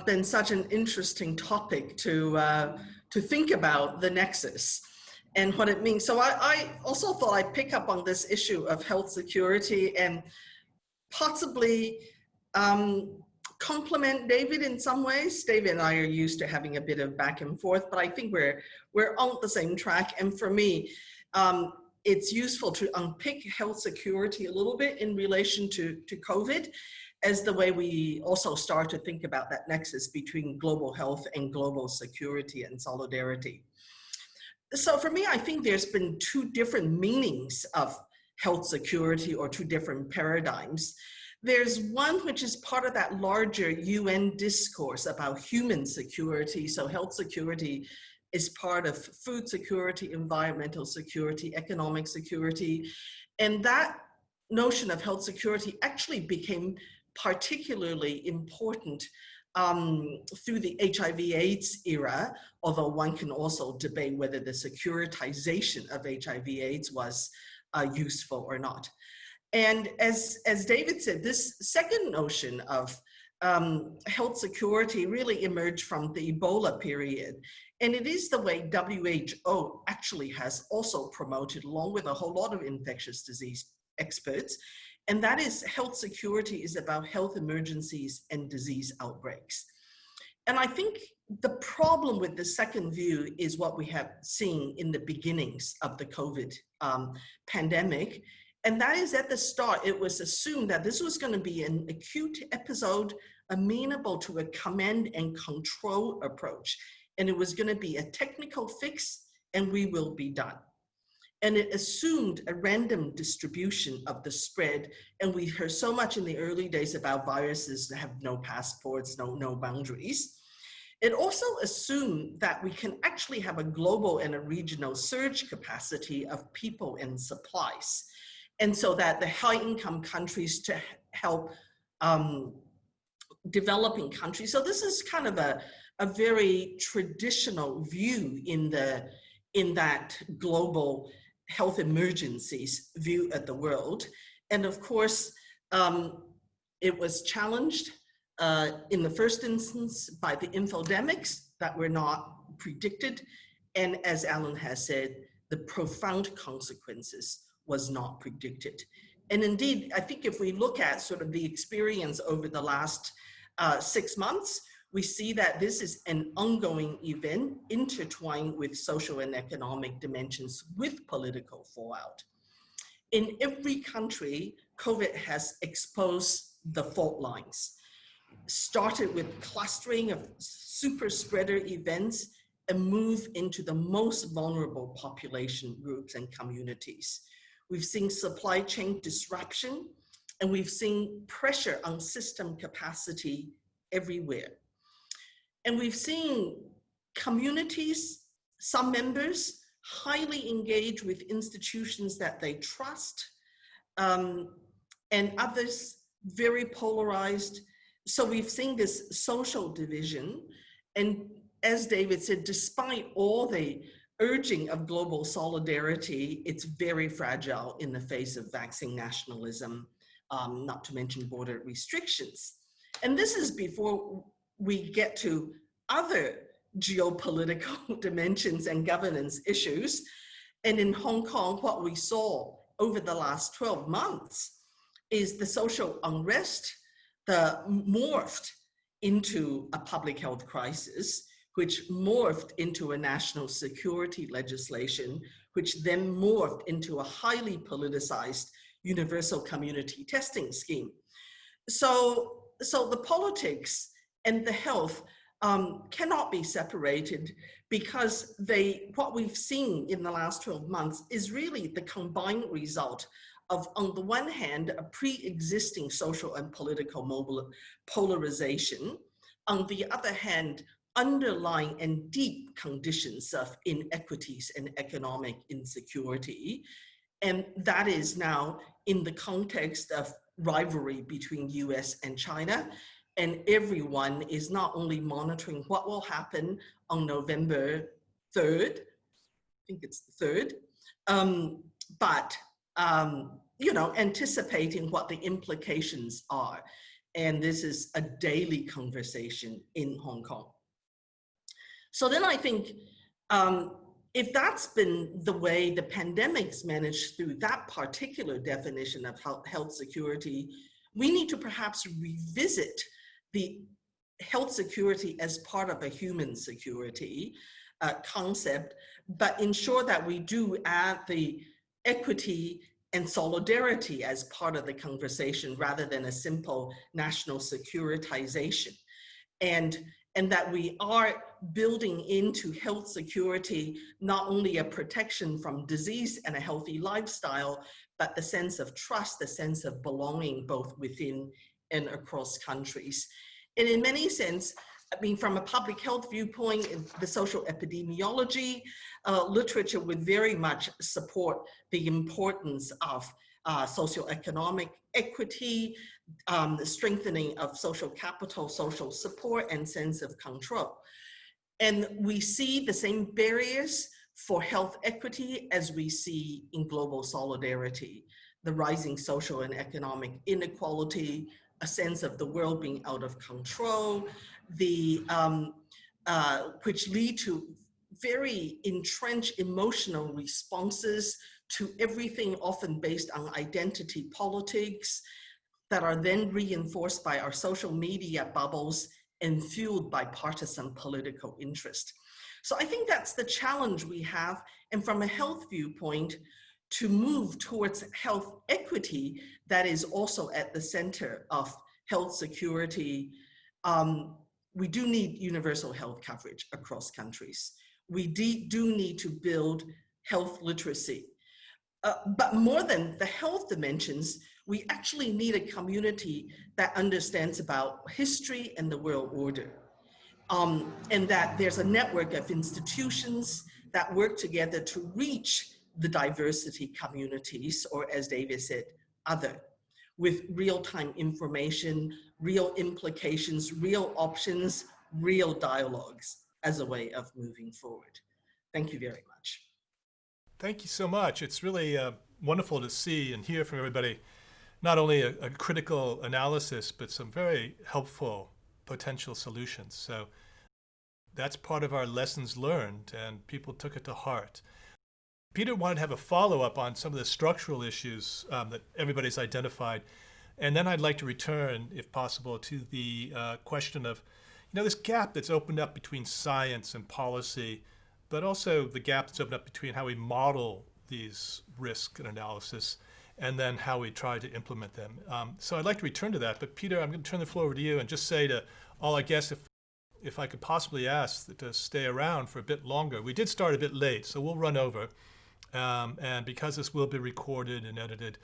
[SPEAKER 3] been such an interesting topic to think about the nexus and what it means. So I also thought I'd pick up on this issue of health security and possibly compliment David in some ways. David and I are used to having a bit of back and forth, but I think we're on the same track. And for me, it's useful to unpick health security a little bit in relation to COVID, as the way we also start to think about that nexus between global health and global security and solidarity. So for me, I think there's been two different meanings of health security, or two different paradigms. There's one which is part of that larger UN discourse about human security. So health security is part of food security, environmental security, economic security. And that notion of health security actually became particularly important through the HIV/AIDS era, although one can also debate whether the securitization of HIV/AIDS was useful or not. And as David said, this second notion of health security really emerged from the Ebola period. And it is the way WHO actually has also promoted, along with a whole lot of infectious disease experts. And that is, health security is about health emergencies and disease outbreaks. And I think the problem with the second view is what we have seen in the beginnings of the COVID pandemic. And that is, at the start, it was assumed that this was going to be an acute episode amenable to a command and control approach. And it was going to be a technical fix, and we will be done. And it assumed a random distribution of the spread. And we heard so much in the early days about viruses that have no passports, no boundaries. It also assumed that we can actually have a global and a regional surge capacity of people and supplies. And so that the high-income countries to help developing countries. So this is kind of a very traditional view in that global health emergencies view of the world. And of course, It was challenged in the first instance by the infodemics that were not predicted. And as Alan has said, the profound consequences was not predicted. And indeed, I think if we look at sort of the experience over the last 6 months, we see that this is an ongoing event intertwined with social and economic dimensions with political fallout. In every country, COVID has exposed the fault lines. Started with clustering of super spreader events and move into the most vulnerable population groups and communities. We've seen supply chain disruption, and we've seen pressure on system capacity everywhere. And we've seen communities, some members, highly engaged with institutions that they trust, and others very polarized. So we've seen this social division. And as David said, despite all the urging of global solidarity, it's very fragile in the face of vaccine nationalism, not to mention border restrictions. And this is before we get to other geopolitical dimensions and governance issues. And in Hong Kong, what we saw over the last 12 months is the social unrest that morphed into a public health crisis, which morphed into a national security legislation, which then morphed into a highly politicized universal community testing scheme. So the politics and the health cannot be separated, because what we've seen in the last 12 months is really the combined result of, on the one hand, a pre-existing social and political polarization, on the other hand, underlying and deep conditions of inequities and economic insecurity. And that is now in the context of rivalry between US and China. And everyone is not only monitoring what will happen on November 3rd, I think it's the 3rd, but anticipating what the implications are. And this is a daily conversation in Hong Kong. So then I think if that's been the way the pandemic's managed through that particular definition of health security, we need to perhaps revisit the health security as part of a human security concept, but ensure that we do add the equity and solidarity as part of the conversation rather than a simple national securitization. And that we are building into health security not only a protection from disease and a healthy lifestyle, but the sense of trust, the sense of belonging, both within and across countries. And in many sense, I mean, from a public health viewpoint, the social epidemiology literature would very much support the importance of socioeconomic equity, the strengthening of social capital, social support, and sense of control. And we see the same barriers for health equity as we see in global solidarity, the rising social and economic inequality, a sense of the world being out of control, which lead to very entrenched emotional responses to everything often based on identity politics that are then reinforced by our social media bubbles and fueled by partisan political interest. So I think that's the challenge we have. And from a health viewpoint, to move towards health equity that is also at the center of health security, we do need universal health coverage across countries. We do need to build health literacy. But more than the health dimensions, we actually need a community that understands about history and the world order. And that there's a network of institutions that work together to reach the diversity communities, or as David said, other, with real-time information, real implications, real options, real dialogues as a way of moving forward. Thank you very much.
[SPEAKER 1] Thank you so much. It's really wonderful to see and hear from everybody. not only a critical analysis, but some very helpful potential solutions. So that's part of our lessons learned, and people took it to heart. Peter wanted to have a follow-up on some of the structural issues that everybody's identified. And then I'd like to return, if possible, to the question of, this gap that's opened up between science and policy, but also the gap that's opened up between how we model these risk and analysis and then how we try to implement them. So I'd like to return to that. But Peter, I'm going to turn the floor over to you and just say to all, I guess, if I could possibly ask to stay around for a bit longer. We did start a bit late, so we'll run over. And because this will be recorded and edited,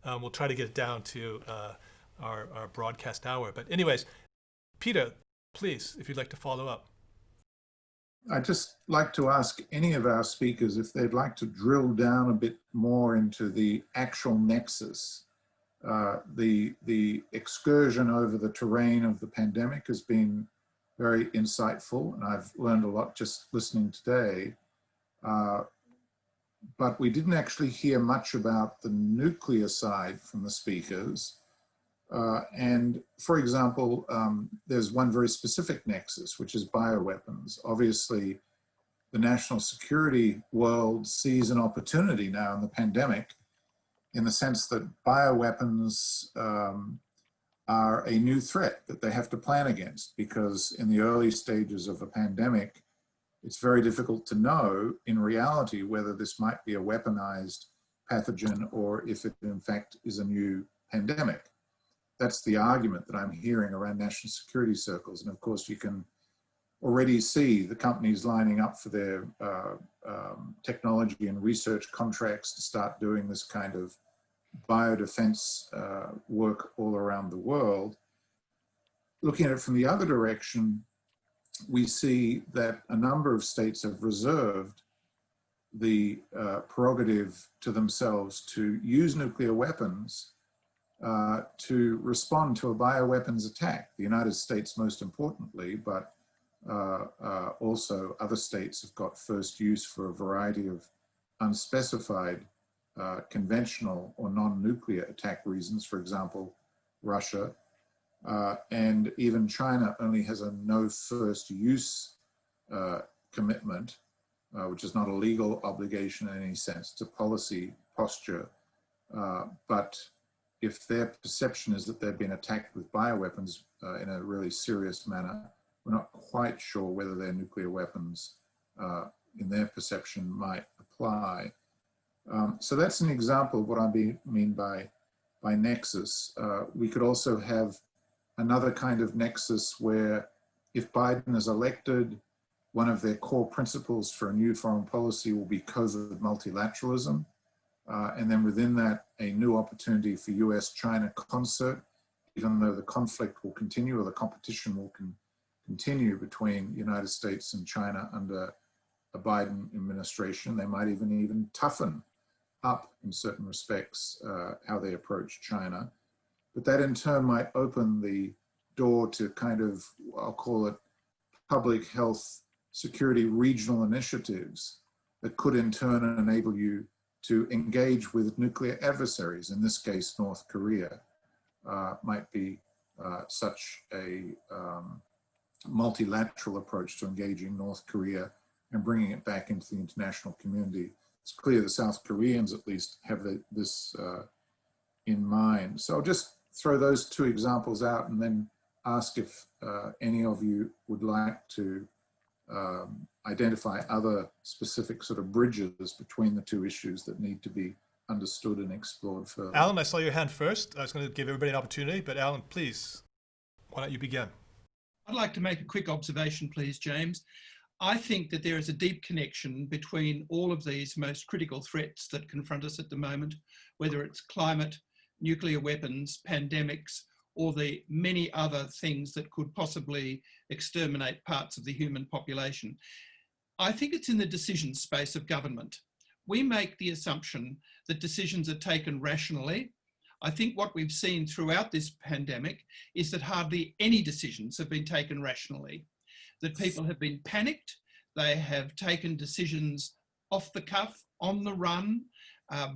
[SPEAKER 1] we'll try to get it down to our broadcast hour. But anyways, Peter, please, if you'd like to follow up.
[SPEAKER 2] I'd just like to ask any of our speakers if they'd like to drill down a bit more into the actual nexus. The excursion over the terrain of the pandemic has been very insightful, and I've learned a lot just listening today. But we didn't actually hear much about the nuclear side from the speakers. And for example, there's one very specific nexus, which is bioweapons. Obviously, the national security world sees an opportunity now in the pandemic in the sense that bioweapons are a new threat that they have to plan against, because in the early stages of a pandemic, it's very difficult to know in reality whether this might be a weaponized pathogen or if it in fact is a new pandemic. That's the argument that I'm hearing around national security circles. And of course, you can already see the companies lining up for their technology and research contracts to start doing this kind of biodefense work all around the world. Looking at it from the other direction, we see that a number of states have reserved the prerogative to themselves to use nuclear weapons to respond to a bioweapons attack. The United States most importantly, but also other states have got first use for a variety of unspecified conventional or non-nuclear attack reasons. For example, Russia. And even China only has a no first use commitment, which is not a legal obligation in any sense. It's a policy posture. But if their perception is that they've been attacked with bioweapons in a really serious manner, we're not quite sure whether their nuclear weapons in their perception might apply. So that's an example of what I mean by nexus. We could also have another kind of nexus where if Biden is elected, one of their core principles for a new foreign policy will be COVID multilateralism. And then within that, a new opportunity for US-China concert, even though the conflict will continue or the competition will continue between the United States and China under a Biden administration. They might even toughen up in certain respects how they approach China. But that in turn might open the door to kind of, I'll call it public health security regional initiatives that could in turn enable you to engage with nuclear adversaries. In this case, North Korea might be such a multilateral approach to engaging North Korea and bringing it back into the international community. It's clear the South Koreans at least have this in mind. So I'll just throw those two examples out and then ask if any of you would like to identify other specific sort of bridges between the two issues that need to be understood and explored further.
[SPEAKER 1] Alan, I saw your hand first. I was going to give everybody an opportunity, but Alan, please, why don't you begin?
[SPEAKER 4] I'd like to make a quick observation, please, James. I think that there is a deep connection between all of these most critical threats that confront us at the moment, whether it's climate, nuclear weapons, pandemics, or the many other things that could possibly exterminate parts of the human population. I think it's in the decision space of government. We make the assumption that decisions are taken rationally. I think what we've seen throughout this pandemic is that hardly any decisions have been taken rationally, that people have been panicked, they have taken decisions off the cuff, on the run,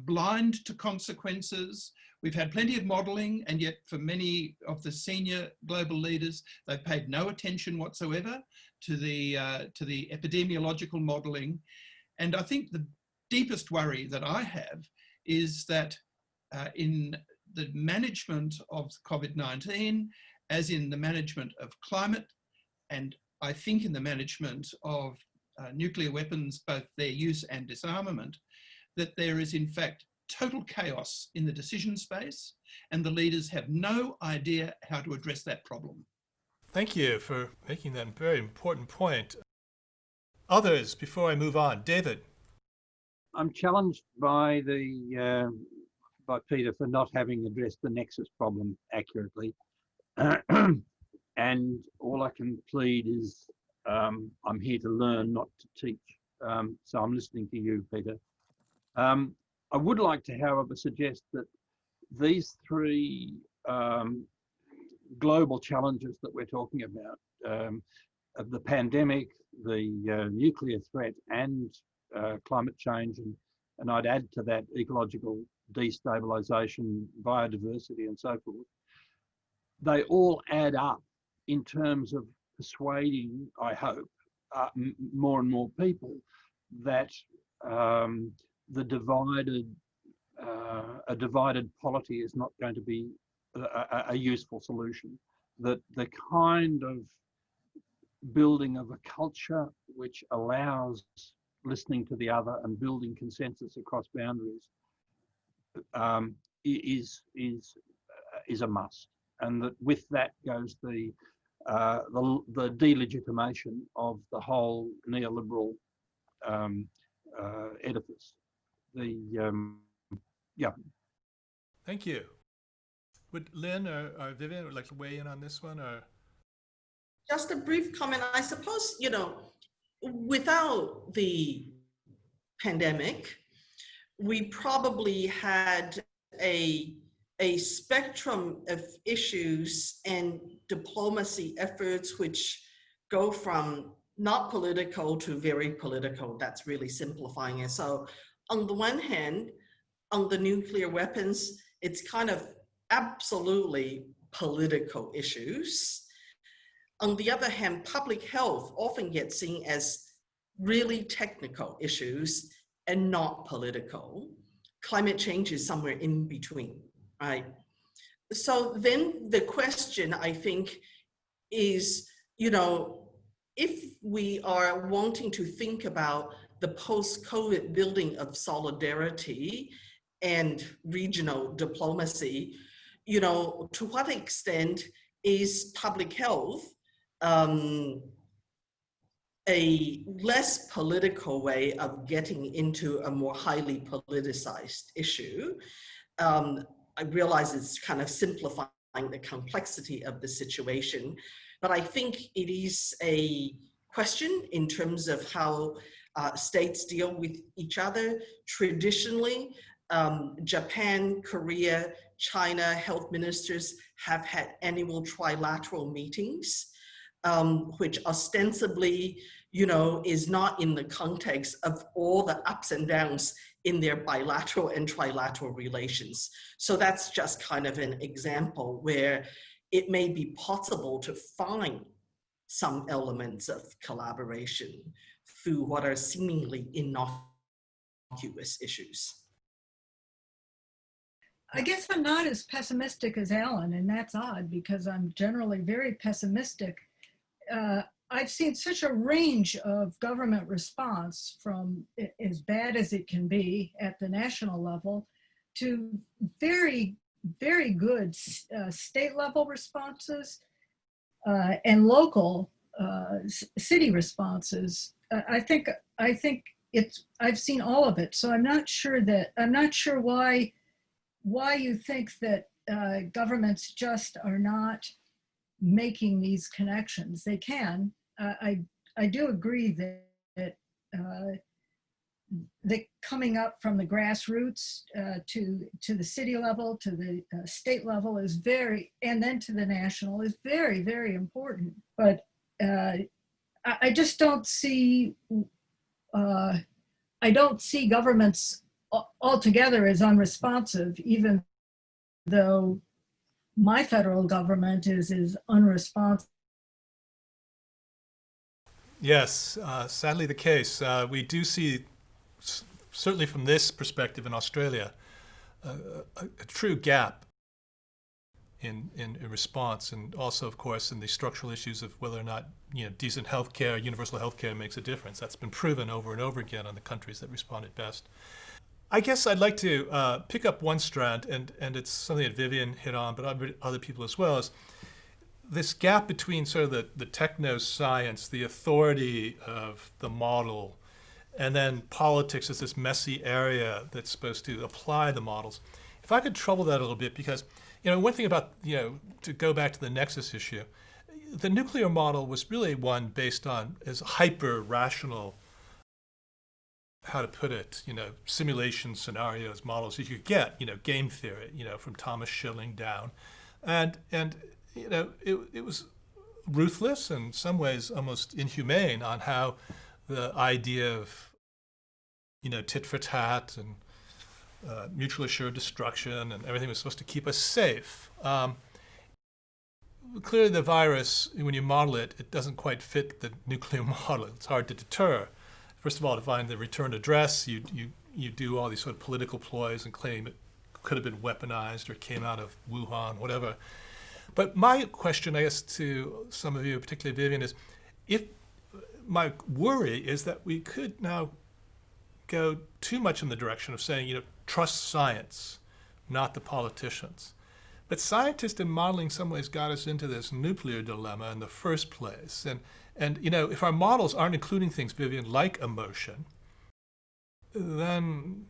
[SPEAKER 4] blind to consequences, We've had plenty of modelling, and yet for many of the senior global leaders, they've paid no attention whatsoever to the epidemiological modelling. And I think the deepest worry that I have is that in the management of COVID-19, as in the management of climate, and I think in the management of nuclear weapons, both their use and disarmament, that there is in fact total chaos in the decision space, and the leaders have no idea how to address that problem.
[SPEAKER 1] Thank you for making that very important point. Others, before I move on. David.
[SPEAKER 6] I'm challenged by by Peter for not having addressed the nexus problem accurately. And all I can plead is I'm here to learn, not to teach. So I'm listening to you, Peter. I would like to, however, suggest that these three global challenges that we're talking about, of the pandemic, the nuclear threat, and climate change, and I'd add to that ecological destabilization, biodiversity, and so forth, they all add up in terms of persuading, I hope, more and more people that a divided polity is not going to be a useful solution. That the kind of building of a culture which allows listening to the other and building consensus across boundaries is a must, and that with that goes the delegitimation of the whole neoliberal edifice. Yeah.
[SPEAKER 1] Thank you. Would Lynn or Vivian would like to weigh in on this one, or?
[SPEAKER 3] Just a brief comment. I suppose, without the pandemic, we probably had a spectrum of issues and diplomacy efforts which go from not political to very political. That's really simplifying it. So on the one hand, on the nuclear weapons, it's kind of absolutely political issues. On the other hand, public health often gets seen as really technical issues and not political. Climate change is somewhere in between, right? So then the question, I think, is, if we are wanting to think about the post-COVID building of solidarity and regional diplomacy, to what extent is public health a less political way of getting into a more highly politicized issue? I realize it's kind of simplifying the complexity of the situation, but I think it is a question in terms of how states deal with each other. Traditionally, Japan, Korea, China health ministers have had annual trilateral meetings, which ostensibly, is not in the context of all the ups and downs in their bilateral and trilateral relations. So that's just kind of an example where it may be possible to find some elements of collaboration through what are seemingly innocuous issues.
[SPEAKER 5] I guess I'm not as pessimistic as Alan, and that's odd because I'm generally very pessimistic. I've seen such a range of government response, from as bad as it can be at the national level to very, very good state level responses and local city responses. I think I've seen all of it. So I'm not sure why you think that governments just are not making these connections. They can. I do agree that coming up from the grassroots to the city level, to the state level is and then to the national is very, very important. But I just don't see, I don't see governments altogether as unresponsive, even though my federal government is unresponsive.
[SPEAKER 1] Yes, sadly the case. We do see, certainly from this perspective in Australia, a true gap in response, and also, of course, in the structural issues of whether or not decent healthcare, universal healthcare makes a difference. That's been proven over and over again on the countries that responded best. I guess I'd like to pick up one strand, and it's something that Vivian hit on, but other people as well, is this gap between sort of the techno-science, the authority of the model, and then politics as this messy area that's supposed to apply the models. If I could trouble that a little bit, because one thing about, to go back to the Nexus issue, the nuclear model was really one based on as hyper-rational, how to put it, simulation scenarios, models you could get, game theory, from Thomas Schilling down. And it was ruthless and in some ways almost inhumane on how the idea of, tit for tat and mutually assured destruction and everything was supposed to keep us safe. Clearly the virus, when you model it, it doesn't quite fit the nuclear model. It's hard to deter. First of all, to find the return address, you do all these sort of political ploys and claim it could have been weaponized or came out of Wuhan, whatever. But my question, I guess, to some of you, particularly Vivian, is if my worry is that we could now go too much in the direction of saying, trust science, not the politicians. But scientists in modeling in some ways got us into this nuclear dilemma in the first place. And if our models aren't including things, Vivian, like emotion, then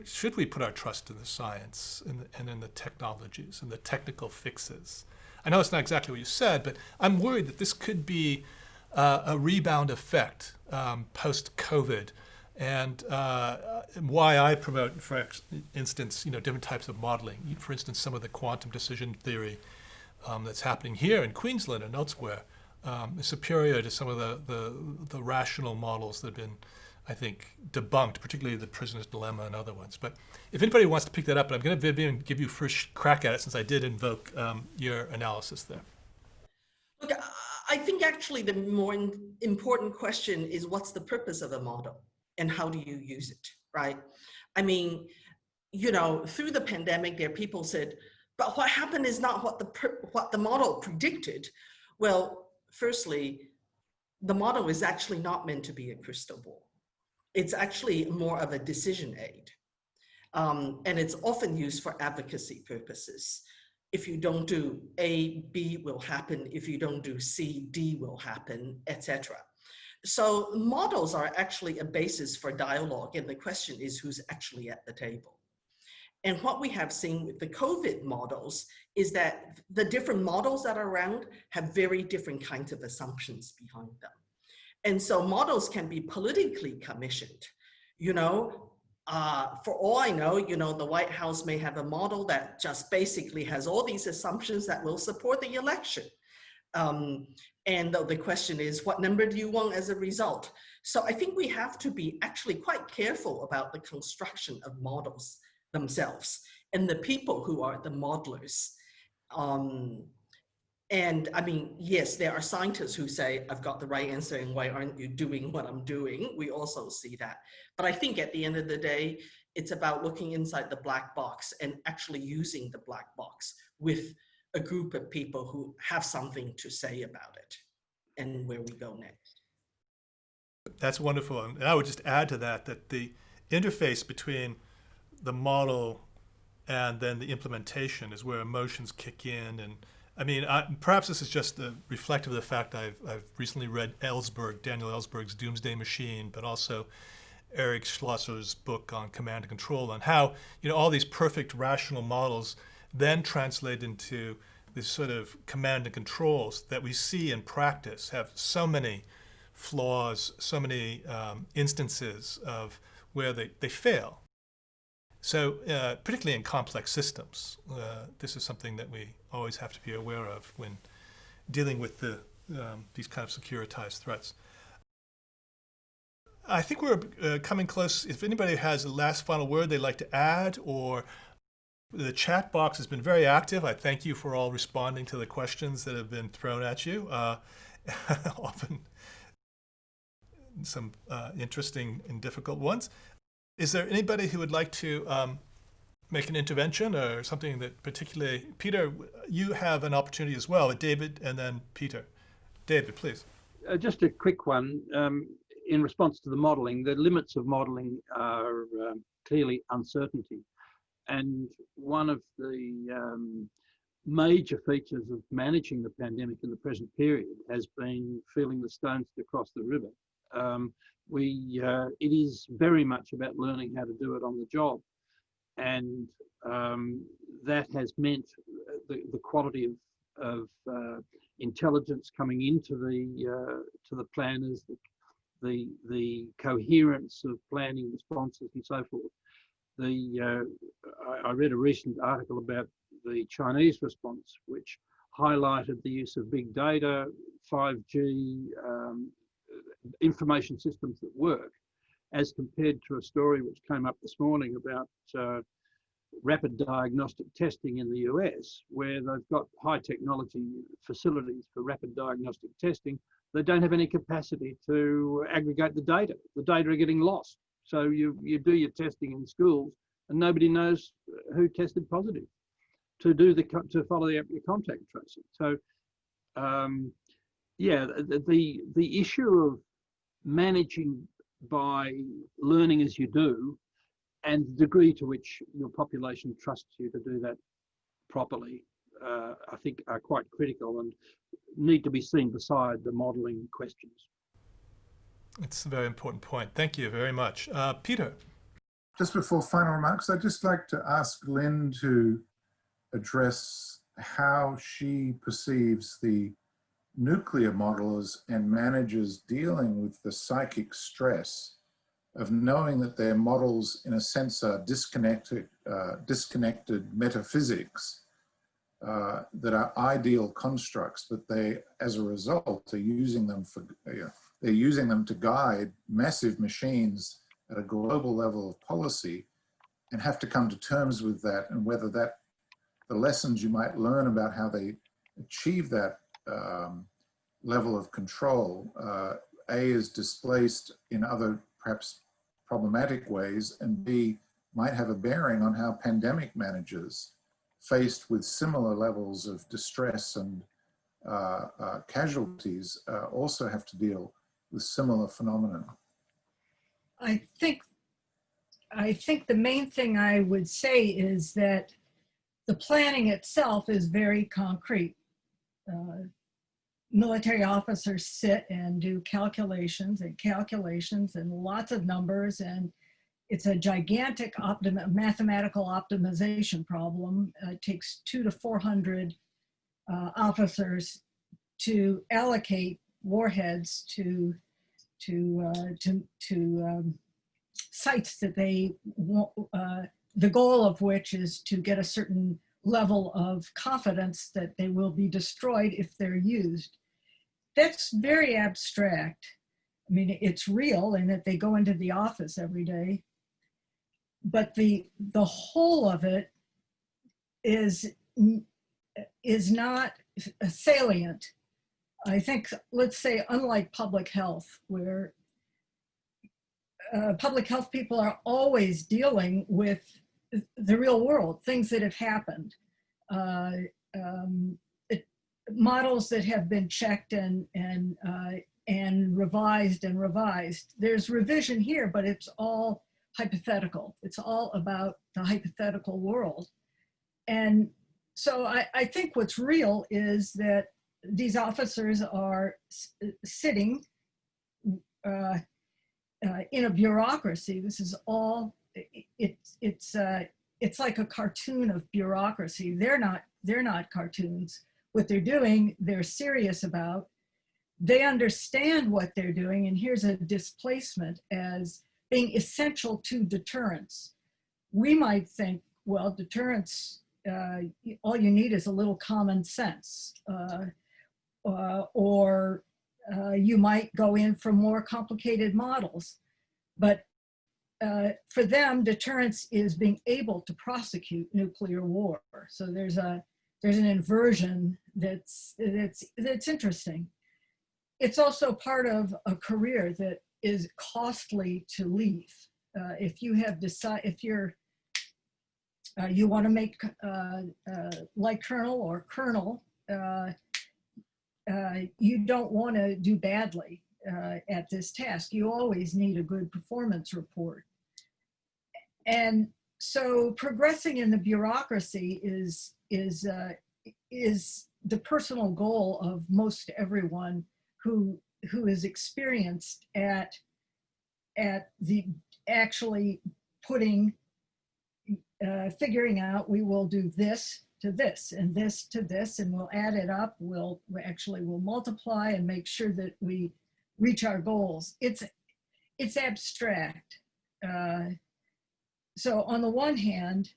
[SPEAKER 1] should we put our trust in the science and in the technologies and the technical fixes? I know it's not exactly what you said, but I'm worried that this could be a rebound effect post-COVID, and why I promote, for instance, different types of modeling. For instance, some of the quantum decision theory that's happening here in Queensland and elsewhere is superior to some of the rational models that have been, I think, debunked, particularly the prisoner's dilemma and other ones. But if anybody wants to pick that up, but I'm going to, Vivian, give you first crack at it since I did invoke your analysis there.
[SPEAKER 3] Look, I think actually the more important question is what's the purpose of a model and how do you use it, right? I mean, through the pandemic, there people said, but what happened is not what the model predicted. Well, firstly, the model is actually not meant to be a crystal ball. It's actually more of a decision aid. And it's often used for advocacy purposes. If you don't do A, B will happen. If you don't do C, D will happen, etc. So models are actually a basis for dialogue. And the question is who's actually at the table. And what we have seen with the COVID models is that the different models that are around have very different kinds of assumptions behind them. And so models can be politically commissioned. For all I know, the White House may have a model that just basically has all these assumptions that will support the election. And the question is, what number do you want as a result? So I think we have to be actually quite careful about the construction of models themselves and the people who are the modelers. And I mean, yes, there are scientists who say, I've got the right answer and why aren't you doing what I'm doing? We also see that. But I think at the end of the day, it's about looking inside the black box and actually using the black box with a group of people who have something to say about it and where we go next.
[SPEAKER 1] That's wonderful. And I would just add to that the interface between the model and then the implementation is where emotions kick in. And I mean, perhaps this is just reflective of the fact I've recently read Daniel Ellsberg's Doomsday Machine, but also Eric Schlosser's book on command and control, on how all these perfect rational models then translate into this sort of command and controls that we see in practice have so many flaws, so many instances of where they fail. So particularly in complex systems, this is something that we always have to be aware of when dealing with these kind of securitized threats. I think we're coming close. If anybody has a last final word they'd like to add or The chat box has been very active. I thank you for all responding to the questions that have been thrown at you. Often some interesting and difficult ones. Is there anybody who would like to make an intervention or something that particularly, Peter, you have an opportunity as well, David and then Peter. David, please.
[SPEAKER 6] Just a quick one. In response to the modelling, the limits of modelling are clearly uncertainty. And one of the major features of managing the pandemic in the present period has been feeling the stones to cross the river. It is very much about learning how to do it on the job. And that has meant the quality of intelligence coming into the planners, the coherence of planning responses and so forth. I read a recent article about the Chinese response, which highlighted the use of big data, 5G, information systems that work, as compared to a story which came up this morning about rapid diagnostic testing in the US, where they've got high technology facilities for rapid diagnostic testing. They don't have any capacity to aggregate the data. The data are getting lost. So you do your testing in schools and nobody knows who tested positive to follow your contact tracing. So yeah, the issue of managing by learning as you do and the degree to which your population trusts you to do that properly, I think are quite critical and need to be seen beside the modelling questions.
[SPEAKER 1] It's a very important point. Thank you very much. Peter.
[SPEAKER 2] Just before final remarks, I'd just like to ask Lynn to address how she perceives the nuclear modelers and managers dealing with the psychic stress of knowing that their models, in a sense, are disconnected metaphysics that are ideal constructs, but they, as a result, are using them for, they're using them to guide massive machines at a global level of policy, and have to come to terms with that, and whether that the lessons you might learn about how they achieve that level of control, A, is displaced in other perhaps problematic ways, and B, might have a bearing on how pandemic managers faced with similar levels of distress and casualties also have to deal with similar phenomena.
[SPEAKER 5] I think the main thing I would say is that the planning itself is very concrete. Military officers sit and do calculations and lots of numbers, and it's a gigantic mathematical optimization problem. It takes 200 to 400 officers to allocate warheads to sites that they want, the goal of which is to get a certain level of confidence that they will be destroyed if they're used. That's very abstract. I mean, it's real in that they go into the office every day, but the whole of it is not salient. I think, let's say, unlike public health, where public health people are always dealing with the real world, things that have happened, models that have been checked and revised and revised. There's revision here, but it's all hypothetical. It's all about the hypothetical world. And so I think what's real is that these officers are sitting in a bureaucracy. This is all, it's like a cartoon of bureaucracy. They're not cartoons. What they're doing, they're serious about. They understand what they're doing, and here's a displacement as being essential to deterrence. We might think, well, deterrence, all you need is a little common sense, or you might go in for more complicated models. But for them, deterrence is being able to prosecute nuclear war. So there's an inversion that's interesting. It's also part of a career that is costly to leave. If you have you want to make like colonel or colonel, you don't want to do badly at this task. You always need a good performance report. And so progressing in the bureaucracy is the personal goal of most everyone who is experienced at the actually putting, figuring out we will do this to this and this to this, and we'll add it up. We'll multiply and make sure that we reach our goals. It's abstract. So on the one hand,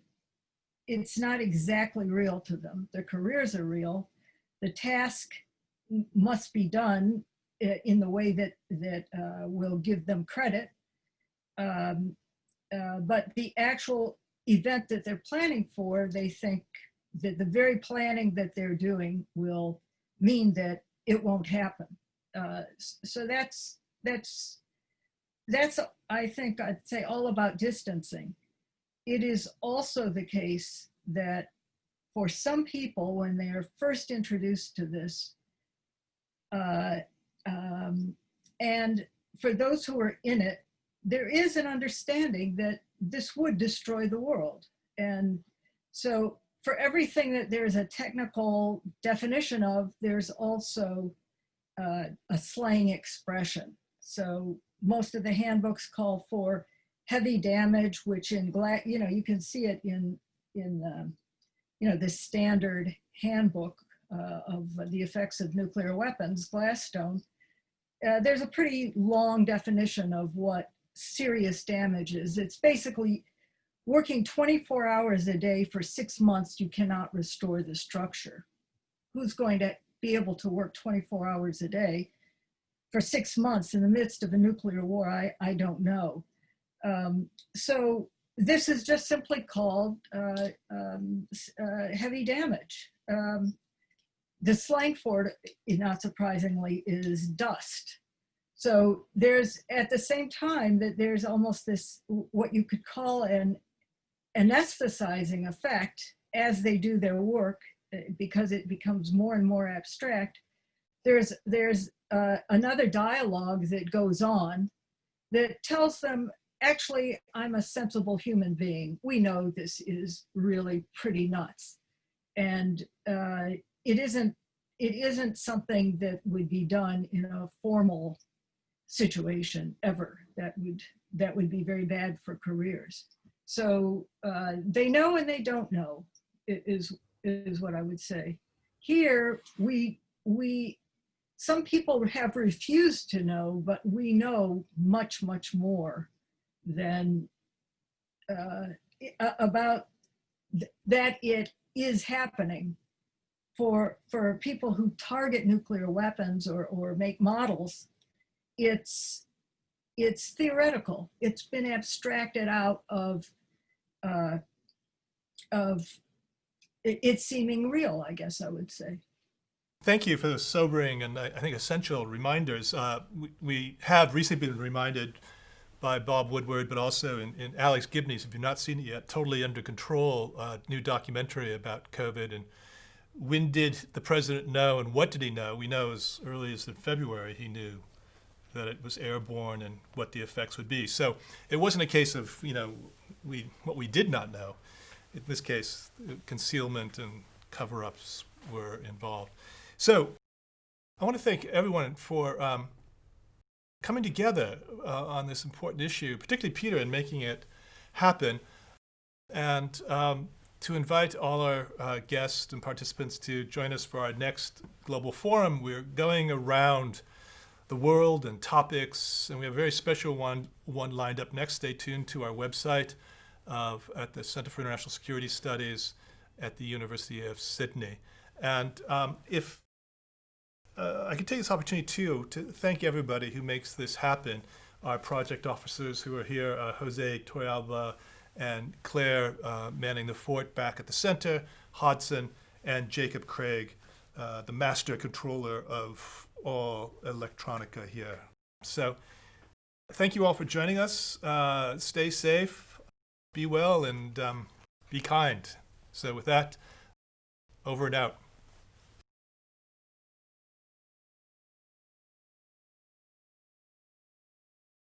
[SPEAKER 5] it's not exactly real to them. Their careers are real. The task must be done in the way that will give them credit. But the actual event that they're planning for, they think that the very planning that they're doing will mean that it won't happen. So that's I think I'd say all about distancing. It is also the case that for some people, when they are first introduced to this, and for those who are in it, there is an understanding that this would destroy the world. And so for everything that there's a technical definition of, there's also a slang expression. So most of the handbooks call for heavy damage, which you can see it in the standard handbook of the effects of nuclear weapons, Gladstone. There's a pretty long definition of what serious damage is. It's basically working 24 hours a day for 6 months, you cannot restore the structure. Who's going to be able to work 24 hours a day for 6 months in the midst of a nuclear war? I don't know. So this is just simply called heavy damage. The slang for it, not surprisingly, is dust. So there's, at the same time, that there's almost this, what you could call an anesthetizing effect as they do their work, because it becomes more and more abstract. There's another dialogue that goes on that tells them, actually, I'm a sensible human being. We know this is really pretty nuts. And it isn't something that would be done in a formal situation ever. That would be very bad for careers. So they know and they don't know is what I would say. Here, some people have refused to know, but we know much, much more than about that it is happening. For people who target nuclear weapons or make models, it's theoretical. It's been abstracted out of it seeming real, I guess I would say.
[SPEAKER 1] Thank you for the sobering and I think essential reminders. We have recently been reminded by Bob Woodward, but also in Alex Gibney's, if you've not seen it yet, Totally Under Control, new documentary about COVID. And when did the president know and what did he know? We know as early as in February he knew that it was airborne and what the effects would be. So it wasn't a case of, what we did not know. In this case, concealment and cover-ups were involved. So I want to thank everyone for coming together on this important issue, particularly Peter, in making it happen, and to invite all our guests and participants to join us for our next global forum. We're going around the world and topics, and we have a very special one lined up next. Stay tuned to our website at the Center for International Security Studies at the University of Sydney. And if I could take this opportunity too to thank everybody who makes this happen. our project officers who are here, Jose Torrealba and Claire manning the fort back at the center, Hodson, and Jacob Craig, the master controller of all electronica here. So thank you all for joining us. Stay safe, be well, and be kind. So with that, over and out.